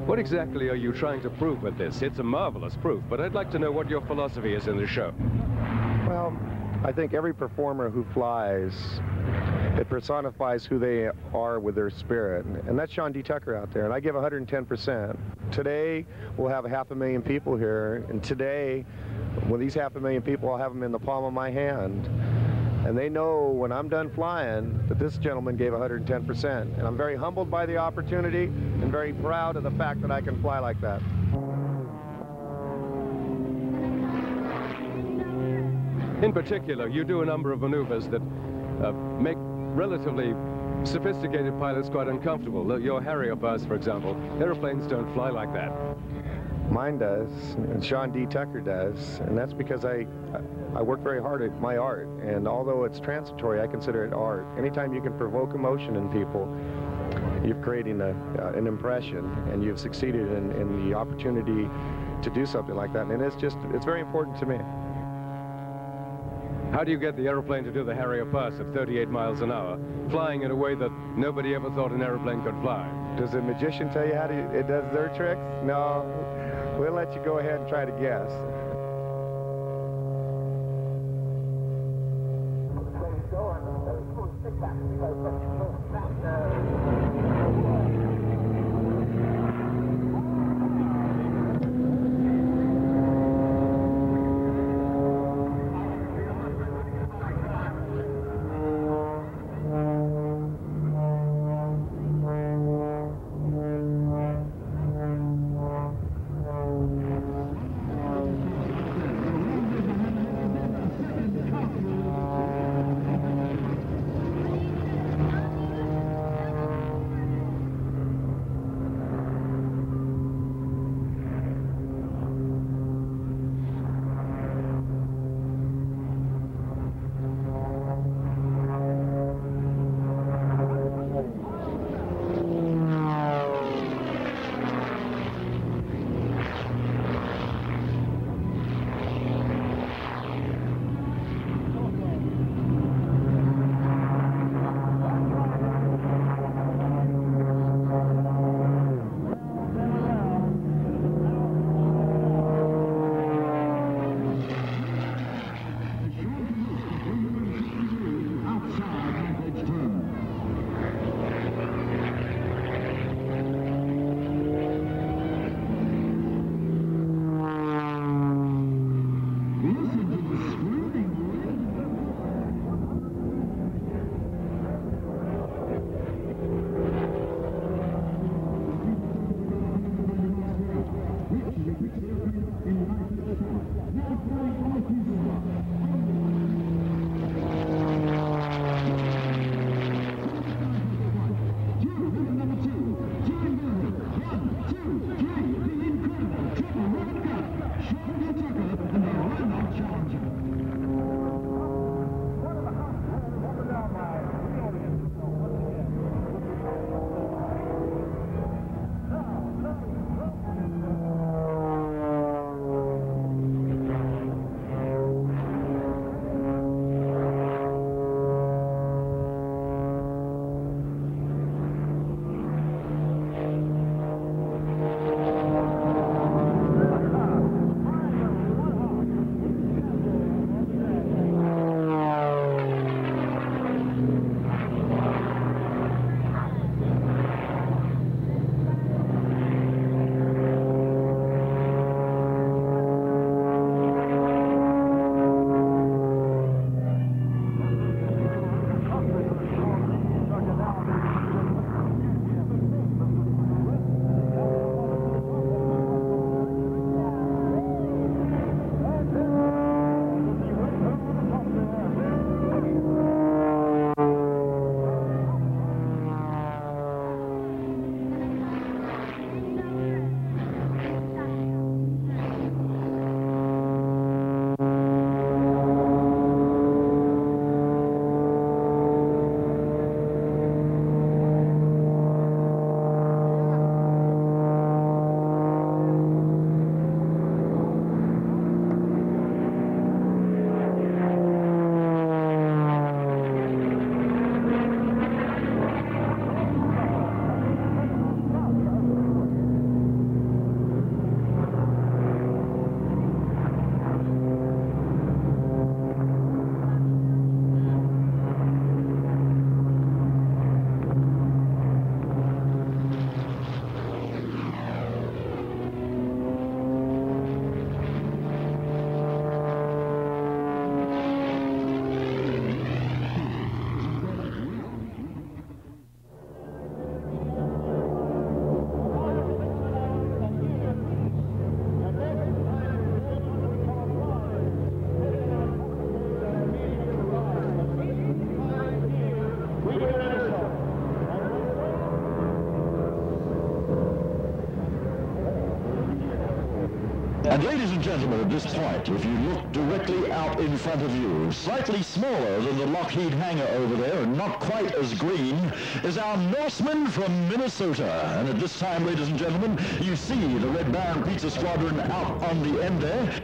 What exactly are you trying to prove with this? It's a marvelous proof, but I'd like to know what your philosophy is in the show. Well, I think every performer who flies, it personifies who they are with their spirit. And that's Sean D. Tucker out there, and I give 110%. Today, we'll have 500,000 people here, and today, with these 500,000 people, I'll have them in the palm of my hand. And they know when I'm done flying that this gentleman gave 110%. And I'm very humbled by the opportunity and very proud of the fact that I can fly like that. In particular, you do a number of maneuvers that make relatively sophisticated pilots quite uncomfortable. Your Harrier bus, for example, airplanes don't fly like that. Mine does, and Sean D. Tucker does, and that's because I work very hard at my art, and although it's transitory, I consider it art. Anytime you can provoke emotion in people, you're creating an impression, and you've succeeded in the opportunity to do something like that, and it's very important to me. How do you get the aeroplane to do the Harrier pass at 38 miles an hour, flying in a way that nobody ever thought an aeroplane could fly? Does the magician tell you how it does their tricks? No. We'll let you go ahead and try to guess. And ladies and gentlemen, at this point, if you look directly out in front of you, slightly smaller than the Lockheed hangar over there, and not quite as green, is our Norseman from Minnesota. And at this time, ladies and gentlemen, you see the Red Baron Pizza Squadron out on the end there.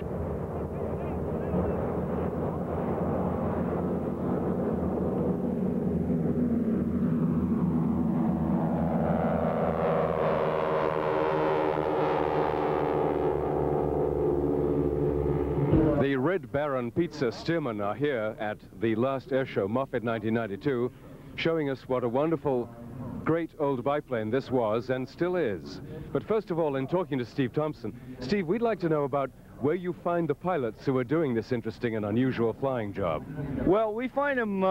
The Red Baron Pizza Stearmen are here at the last air show, Moffett 1992, showing us what a wonderful, great old biplane this was and still is. But first of all, in talking to Steve Thompson, Steve, we'd like to know about where you find the pilots who are doing this interesting and unusual flying job. Well, we find them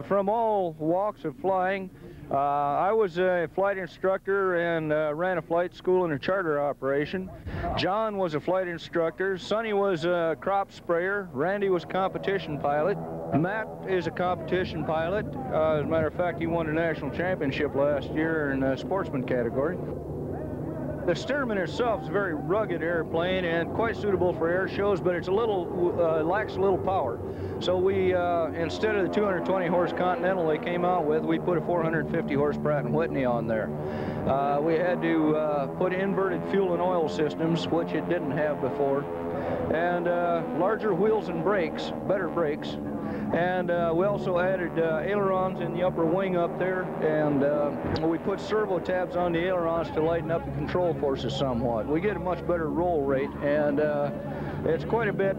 from all walks of flying. I was a flight instructor and ran a flight school and a charter operation. John was a flight instructor. Sonny was a crop sprayer. Randy was a competition pilot. Matt is a competition pilot. As a matter of fact, he won a national championship last year in the sportsman category. The Stearman itself is a very rugged airplane and quite suitable for air shows, but it's a little lacks a little power. So we, instead of the 220 horse Continental they came out with, we put a 450 horse Pratt & Whitney on there. We had to put inverted fuel and oil systems, which it didn't have before, and larger wheels and brakes, better brakes. And we also added ailerons in the upper wing up there, and we put servo tabs on the ailerons to lighten up the control forces somewhat. We get a much better roll rate, and it's quite a bit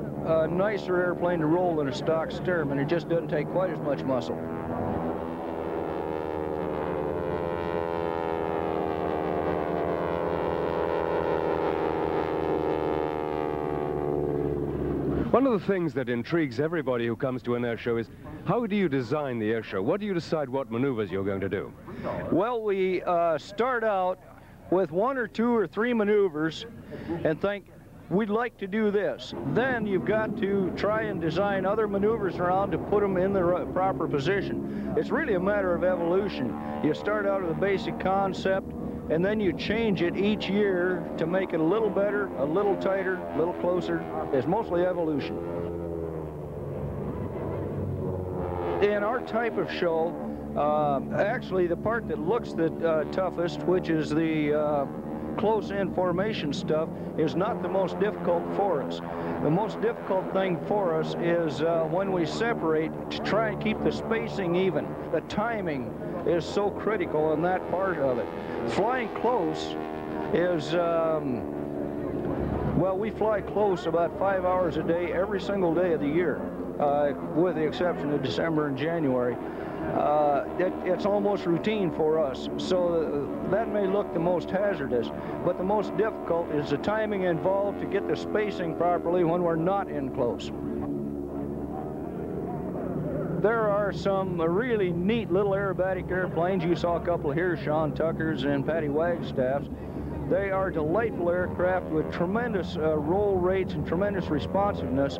nicer airplane to roll than a stock Stearman. It just doesn't take quite as much muscle. One of the things that intrigues everybody who comes to an air show is, how do you design the air show? What do you decide what maneuvers you're going to do? Well, we start out with 1 or 2 or 3 maneuvers and think, we'd like to do this. Then you've got to try and design other maneuvers around to put them in the proper position. It's really a matter of evolution. You start out with a basic concept, and then you change it each year to make it a little better, a little tighter, a little closer. It's mostly evolution. In our type of show, actually the part that looks the toughest, which is the close-in formation stuff, is not the most difficult for us. The most difficult thing for us is when we separate, to try and keep the spacing even. The timing is so critical in that part of it. Flying close is, well, we fly close about 5 hours a day every single day of the year, with the exception of December and January. It's almost routine for us, so that may look the most hazardous, but the most difficult is the timing involved to get the spacing properly when we're not in close. There are some really neat little aerobatic airplanes. You saw a couple here, Sean Tucker's and Patty Wagstaff's. They are delightful aircraft with tremendous roll rates and tremendous responsiveness.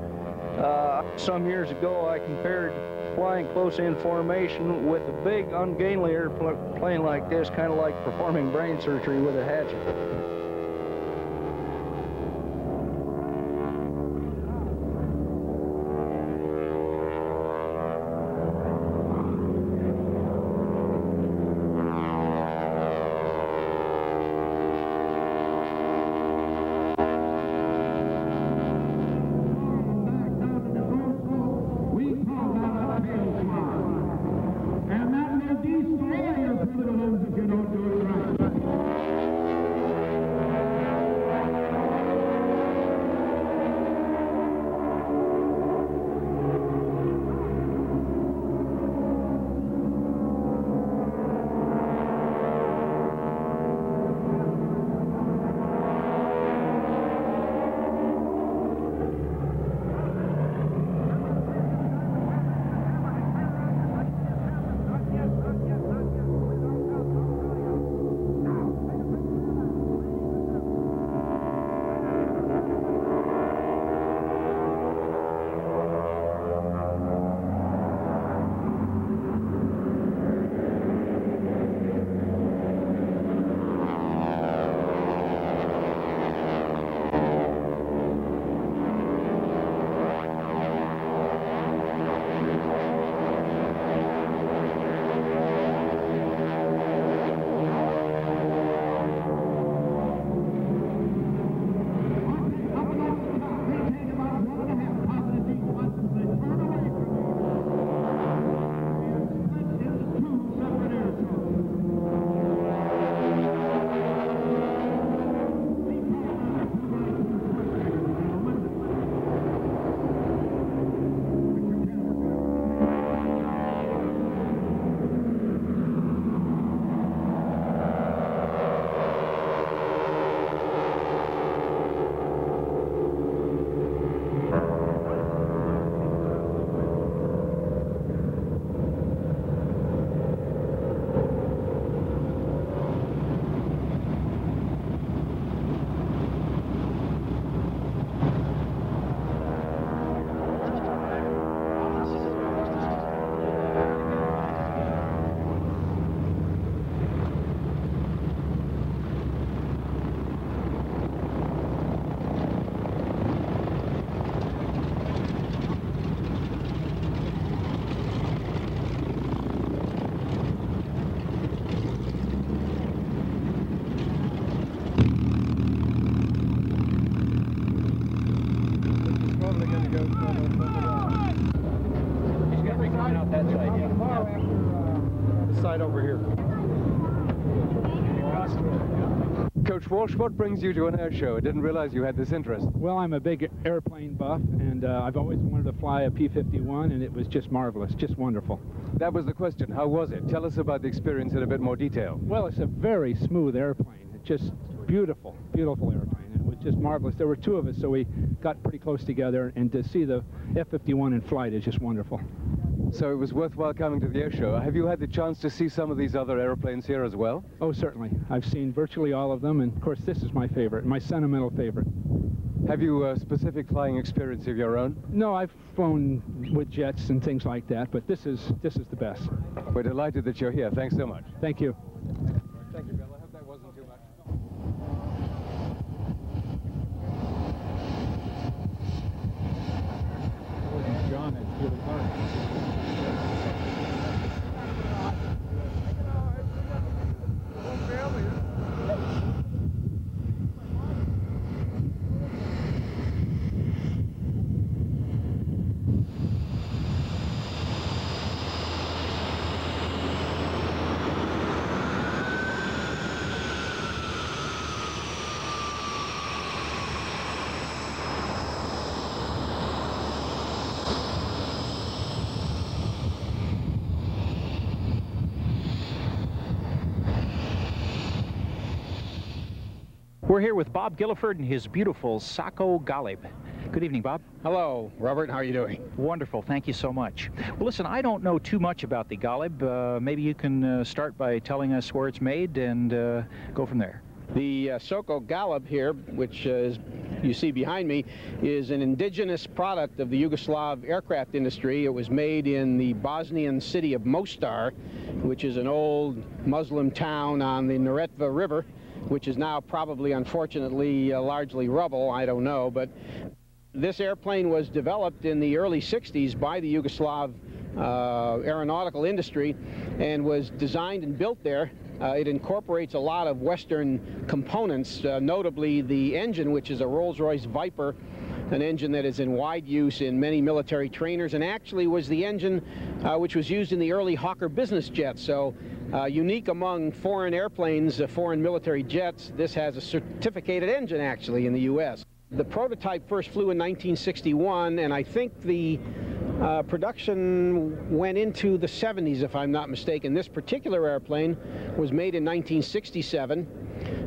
Some years ago, I compared flying close-in formation with a big, ungainly airplane like this, kind of like performing brain surgery with a hatchet. probably going to go further down. He's going to be coming out that side, yeah. The side over here. Coach Walsh, what brings you to an air show? I didn't realize you had this interest. Well, I'm a big airplane buff, and I've always wanted to fly a P-51, and it was just marvelous, just wonderful. That was the question. How was it? Tell us about the experience in a bit more detail. Well, it's a very smooth airplane. It's just beautiful, beautiful airplane. It was just marvelous. There were two of us, so we got pretty close together, and to see the F-51 in flight is just wonderful. So it was worthwhile coming to the air show. Have you had the chance to see some of these other airplanes here as well? Oh, certainly. I've seen virtually all of them, and of course this is my favorite, my sentimental favorite. Have you a specific flying experience of your own? No, I've flown with jets and things like that, but this is the best. We're delighted that you're here. Thanks so much. Thank you. Thank you, Bill. I hope that wasn't too much. John, it's really hard. We're here with Bob Gilliford and his beautiful Sacco Golib. Good evening, Bob. Hello, Robert. How are you doing? Wonderful. Thank you so much. Well, listen, I don't know too much about the Golib. Maybe you can start by telling us where it's made and go from there. The Sacco Golib here, which you see behind me, is an indigenous product of the Yugoslav aircraft industry. It was made in the Bosnian city of Mostar, which is an old Muslim town on the Neretva River, which is now probably, unfortunately, largely rubble. I don't know, but this airplane was developed in the early 60s by the Yugoslav aeronautical industry and was designed and built there. It incorporates a lot of Western components, notably the engine, which is a Rolls-Royce Viper, an engine that is in wide use in many military trainers, and actually was the engine which was used in the early Hawker business jets. So unique among foreign airplanes, foreign military jets, this has a certificated engine actually in the U.S. The prototype first flew in 1961, and I think the production went into the 70s, if I'm not mistaken. This particular airplane was made in 1967.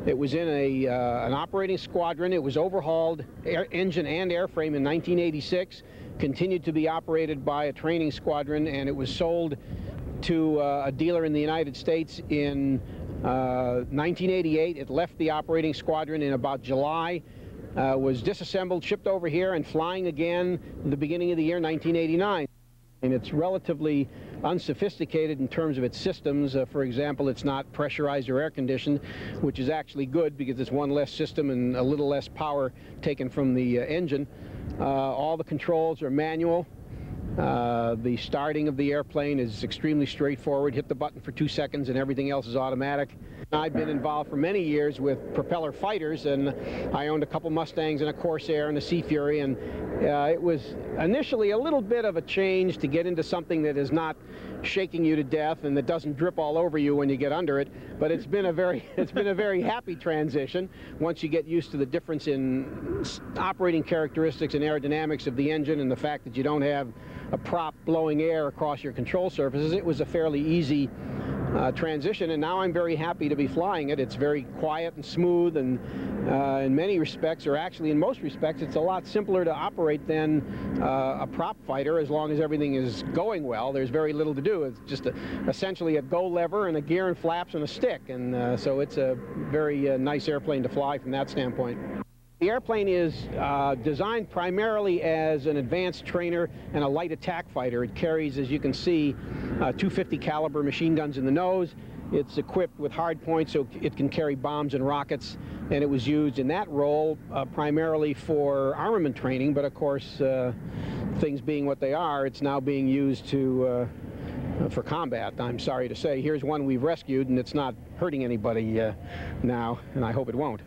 It was in an operating squadron. It was overhauled, engine and airframe, in 1986, continued to be operated by a training squadron, and it was sold to a dealer in the United States in 1988. It left the operating squadron in about July, was disassembled, shipped over here, and flying again in the beginning of the year 1989. And it's relatively unsophisticated in terms of its systems. For example, it's not pressurized or air conditioned, which is actually good because it's one less system and a little less power taken from the engine. All the controls are manual. The starting of the airplane is extremely straightforward. Hit the button for 2 seconds and everything else is automatic. I've been involved for many years with propeller fighters, and I owned a couple Mustangs and a Corsair and a Sea Fury, and it was initially a little bit of a change to get into something that is not shaking you to death and that doesn't drip all over you when you get under it. But it's been a very happy transition once you get used to the difference in operating characteristics and aerodynamics of the engine and the fact that you don't have a prop blowing air across your control surfaces. It was a fairly easy transition, and now I'm very happy to be flying it. It's very quiet and smooth, and in many respects, or actually in most respects, it's a lot simpler to operate than a prop fighter, as long as everything is going well. There's very little to do. It's just essentially a go lever and a gear and flaps and a stick, and so it's a very nice airplane to fly from that standpoint. The airplane is designed primarily as an advanced trainer and a light attack fighter. It carries, as you can see, 250 caliber machine guns in the nose. It's equipped with hard points so it can carry bombs and rockets, and it was used in that role primarily for armament training, but of course, things being what they are, it's now being used for combat, I'm sorry to say. Here's one we've rescued, and it's not hurting anybody now, and I hope it won't.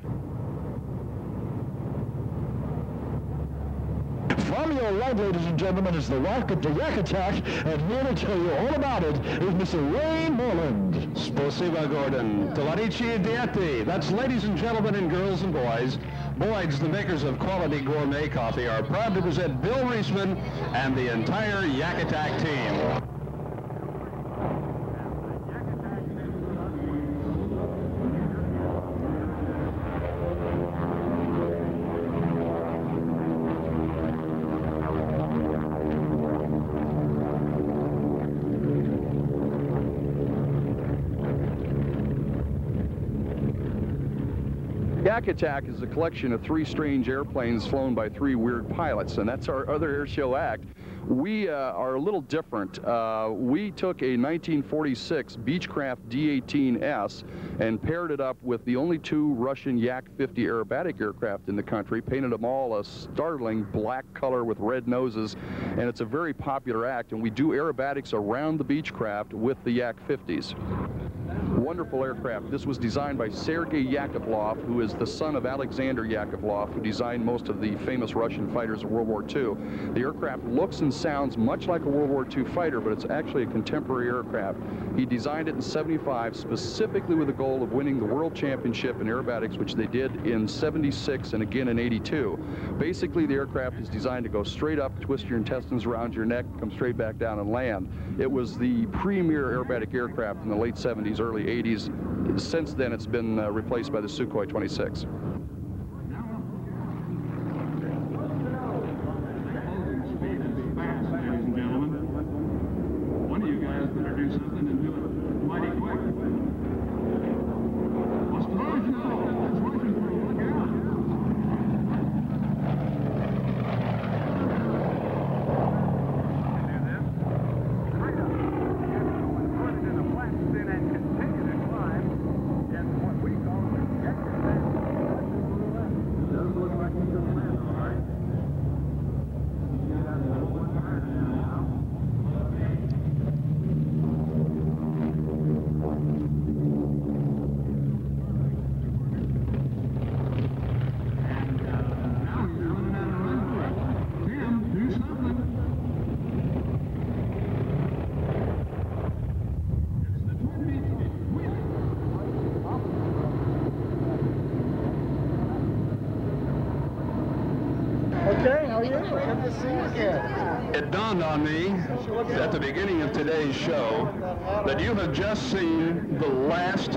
From your right, ladies and gentlemen, is the Yak Attack, and here to tell you all about it is Mr. Wayne Moreland. Spasiba, Gordon. Tolarici Dieti. That's ladies and gentlemen and girls and boys. Boyd's, the makers of quality gourmet coffee, are proud to present Bill Reisman and the entire Yak Attack team. Yak Attack is a collection of 3 strange airplanes flown by 3 weird pilots, and that's our other airshow act. We are a little different. We took a 1946 Beechcraft D-18S and paired it up with the only 2 Russian Yak-50 aerobatic aircraft in the country, painted them all a startling black color with red noses, and it's a very popular act, and we do aerobatics around the Beechcraft with the Yak-50s. Wonderful aircraft. This was designed by Sergei Yakovlev, who is the son of Alexander Yakovlev, who designed most of the famous Russian fighters of World War II. The aircraft looks and sounds much like a World War II fighter, but it's actually a contemporary aircraft. He designed it in '75 specifically with the goal of winning the World Championship in aerobatics, which they did in '76 and again in '82. Basically, the aircraft is designed to go straight up, twist your intestines around your neck, come straight back down and land. It was the premier aerobatic aircraft in the late '70s, early '80s. Since then, it's been replaced by the Sukhoi 26. Okay, how are you? Good to see you again. It dawned on me at the beginning of today's show that you have just seen the last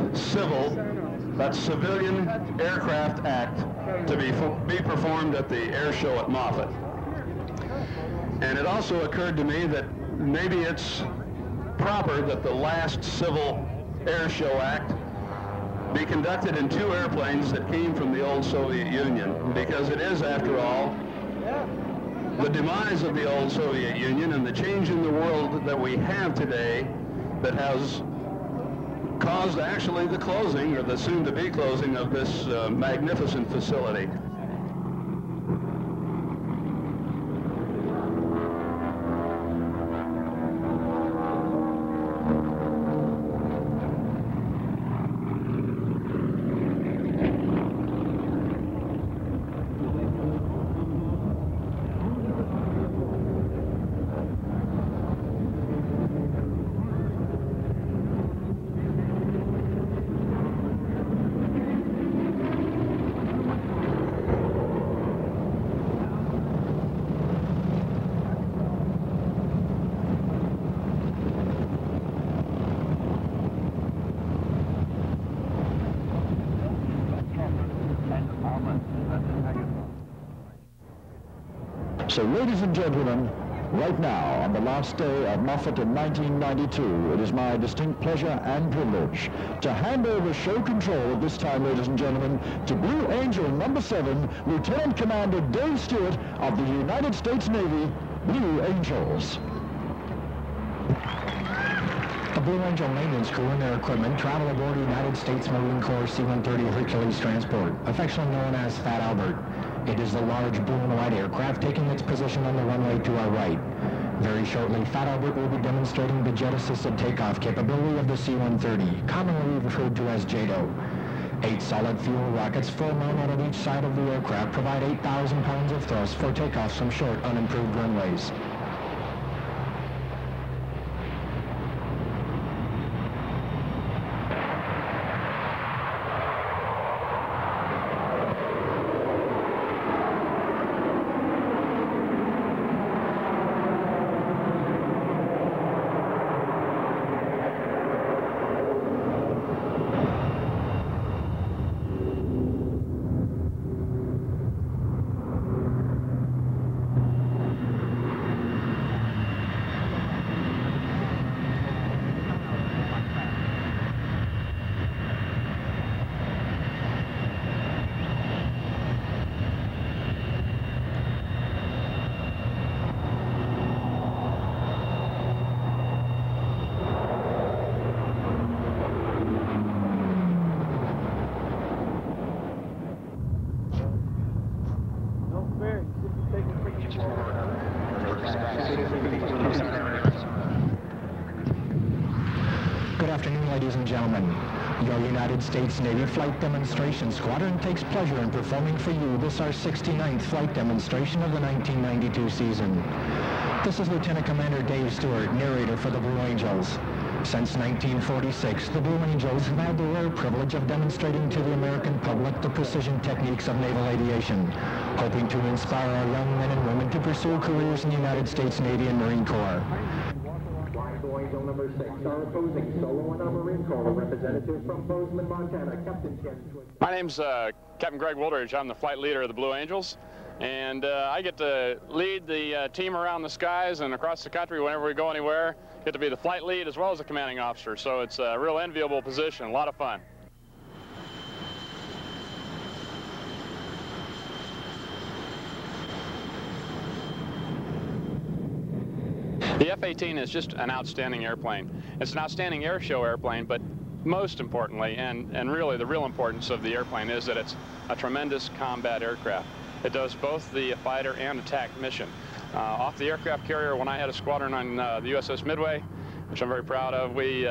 civilian aircraft act to be performed at the air show at Moffett. And it also occurred to me that maybe it's proper that the last civil air show act be conducted in 2 airplanes that came from the old Soviet Union, because it is, after all, the demise of the old Soviet Union and the change in the world that we have today that has caused actually the closing, or the soon-to-be closing, of this magnificent facility. So, ladies and gentlemen, right now, on the last day of Moffett in 1992, it is my distinct pleasure and privilege to hand over show control at this time, ladies and gentlemen, to Blue Angel number 7, Lieutenant Commander Dave Stewart of the United States Navy, Blue Angels. The Blue Angel maintenance crew and their equipment travel aboard United States Marine Corps C-130 Hercules transport, affectionately known as Fat Albert. It is the large blue and white aircraft taking its position on the runway to our right. Very shortly, Fat Albert will be demonstrating the jet-assisted takeoff capability of the C-130, commonly referred to as JATO. 8 solid fuel rockets, full mounted at each side of the aircraft, provide 8,000 pounds of thrust for takeoffs from short, unimproved runways. Good afternoon, ladies and gentlemen. Your United States Navy Flight Demonstration Squadron takes pleasure in performing for you this our 69th flight demonstration of the 1992 season. This is Lieutenant Commander Dave Stewart, narrator for the Blue Angels. Since 1946, the Blue Angels have had the rare privilege of demonstrating to the American public the precision techniques of naval aviation, hoping to inspire our young men and women to pursue careers in the United States Navy and Marine Corps. Blue Angel number 6, our opposing solo and our Marine Corps representative from Bozeman, Montana, Captain Ken. My name's Captain Greg Wooldridge. I'm the flight leader of the Blue Angels, and I get to lead the team around the skies and across the country whenever we go anywhere. Get to be the flight lead as well as the commanding officer, so it's a real enviable position, a lot of fun. The F-18 is just an outstanding airplane. It's an outstanding air show airplane, but most importantly, and really the real importance of the airplane is that it's a tremendous combat aircraft. It does both the fighter and attack mission. Off the aircraft carrier, when I had a squadron on the USS Midway, which I'm very proud of, we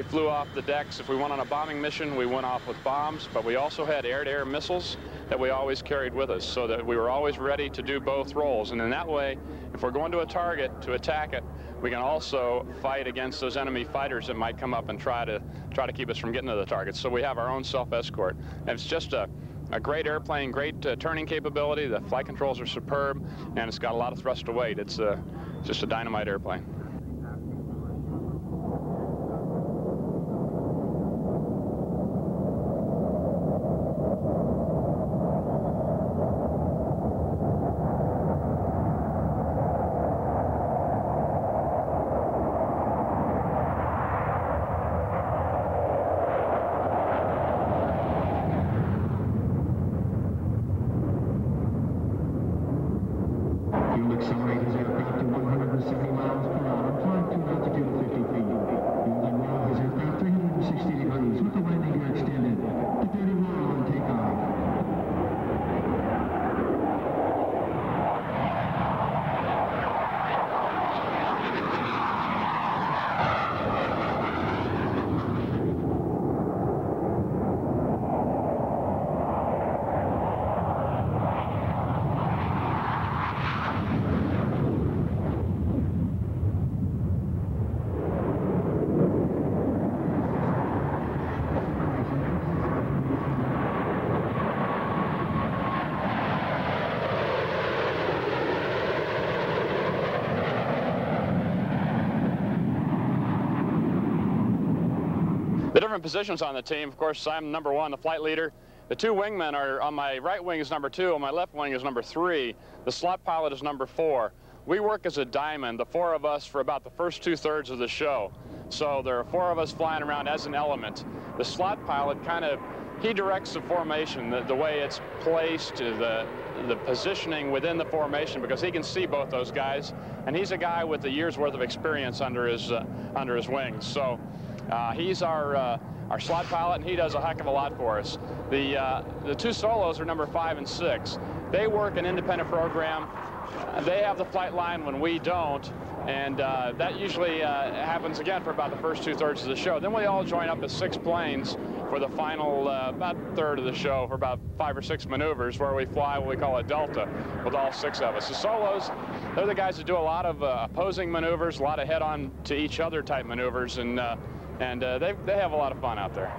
flew off the decks. If we went on a bombing mission, we went off with bombs, but we also had air-to-air missiles that we always carried with us, so that we were always ready to do both roles. And in that way, if we're going to a target to attack it, we can also fight against those enemy fighters that might come up and try to keep us from getting to the target. So we have our own self-escort. And it's just a great airplane, great turning capability. The flight controls are superb, and it's got a lot of thrust to weight. It's just a dynamite airplane. The different positions on the team, of course, I'm number 1, the flight leader. The 2 wingmen are, on my right wing is number 2, on my left wing is number 3. The slot pilot is number 4. We work as a diamond, the 4 of us, for about the first 2/3 of the show. So there are 4 of us flying around as an element. The slot pilot he directs the formation, the way it's placed, the positioning within the formation, because he can see both those guys, and he's a guy with a year's worth of experience under his wings. So he's our slot pilot, and he does a heck of a lot for us. The 2 solos are number 5 and 6. They work an independent program. They have the flight line when we don't, and that usually happens again for about the first 2/3 of the show. Then we all join up as 6 planes for the final about third of the show, for about 5 or 6 maneuvers, where we fly what we call a delta with all 6 of us. The solos, they're the guys that do a lot of opposing maneuvers, a lot of head-on to each other type maneuvers, and they have a lot of fun out there.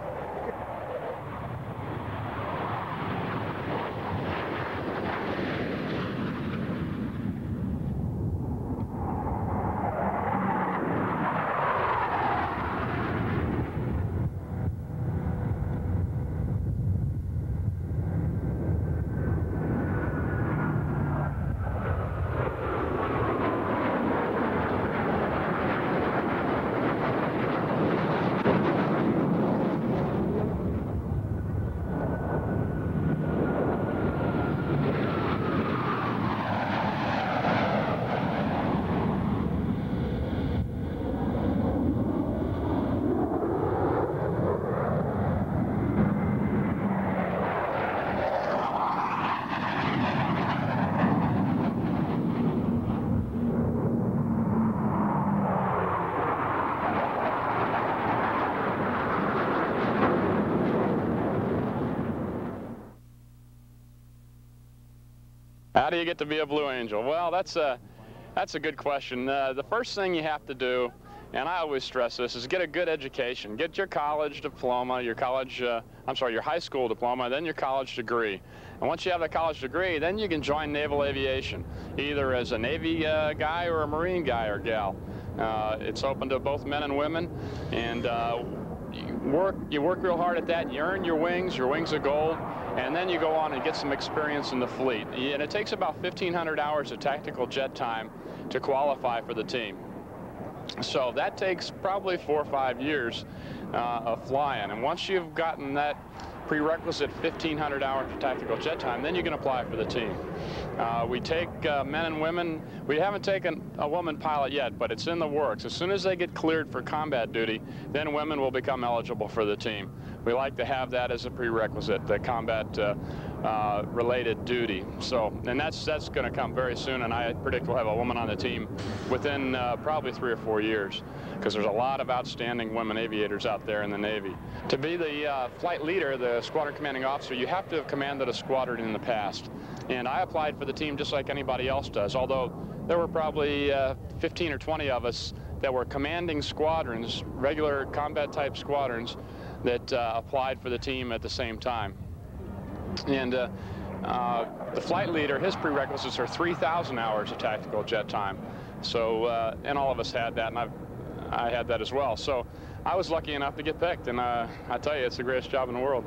How do you get to be a Blue Angel? Well, that's a good question. The first thing you have to do, and I always stress this, is get a good education. Get your college diploma, your high school diploma, then your college degree. And once you have the college degree, then you can join naval aviation, either as a Navy guy or a Marine guy or gal. It's open to both men and women, and you work real hard at that. You earn your wings of gold, and then you go on and get some experience in the fleet. And it takes about 1,500 hours of tactical jet time to qualify for the team. So that takes probably 4 or 5 years of flying. And once you've gotten that prerequisite 1,500 hours of tactical jet time, then you can apply for the team. We take men and women. We haven't taken a woman pilot yet, but it's in the works. As soon as they get cleared for combat duty, then women will become eligible for the team. We like to have that as a prerequisite, the combat related duty. So, and that's going to come very soon, and I predict we'll have a woman on the team within probably 3 or 4 years, because there's a lot of outstanding women aviators out there in the Navy. To be the flight leader, the squadron commanding officer, you have to have commanded a squadron in the past. And I applied for the team just like anybody else does, although there were probably 15 or 20 of us that were commanding squadrons, regular combat type squadrons, that applied for the team at the same time. And the flight leader, his prerequisites are 3,000 hours of tactical jet time. So, and all of us had that, and I had that as well. So I was lucky enough to get picked, and I tell you, it's the greatest job in the world.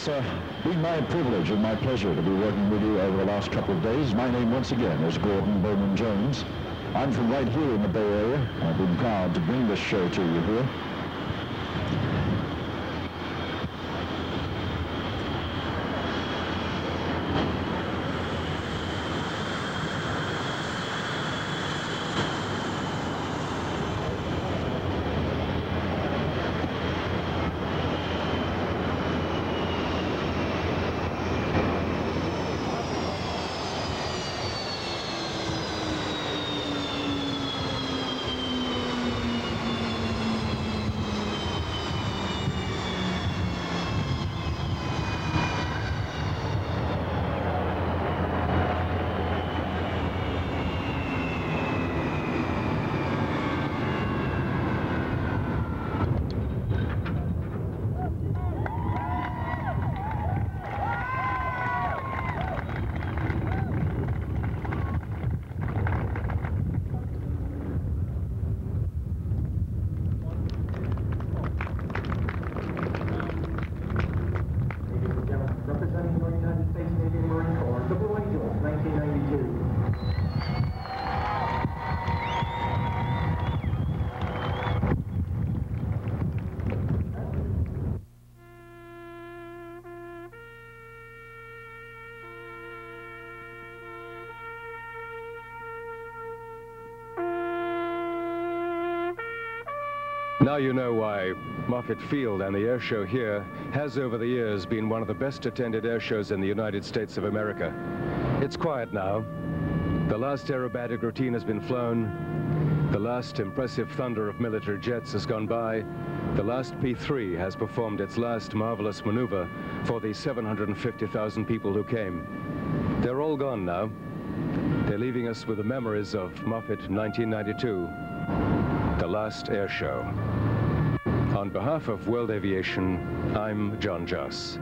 been my privilege and my pleasure to be working with you over the last couple of days. My name, once again, is Gordon Bowman Jones. I'm from right here in the Bay Area. I've been proud to bring this show to you here. Now you know why Moffett Field and the air show here has over the years been one of the best attended air shows in the United States of America. It's quiet now. The last aerobatic routine has been flown. The last impressive thunder of military jets has gone by. The last P-3 has performed its last marvelous maneuver for the 750,000 people who came. They're all gone now. They're leaving us with the memories of Moffett 1992, the last air show. On behalf of World Aviation, I'm John Joss.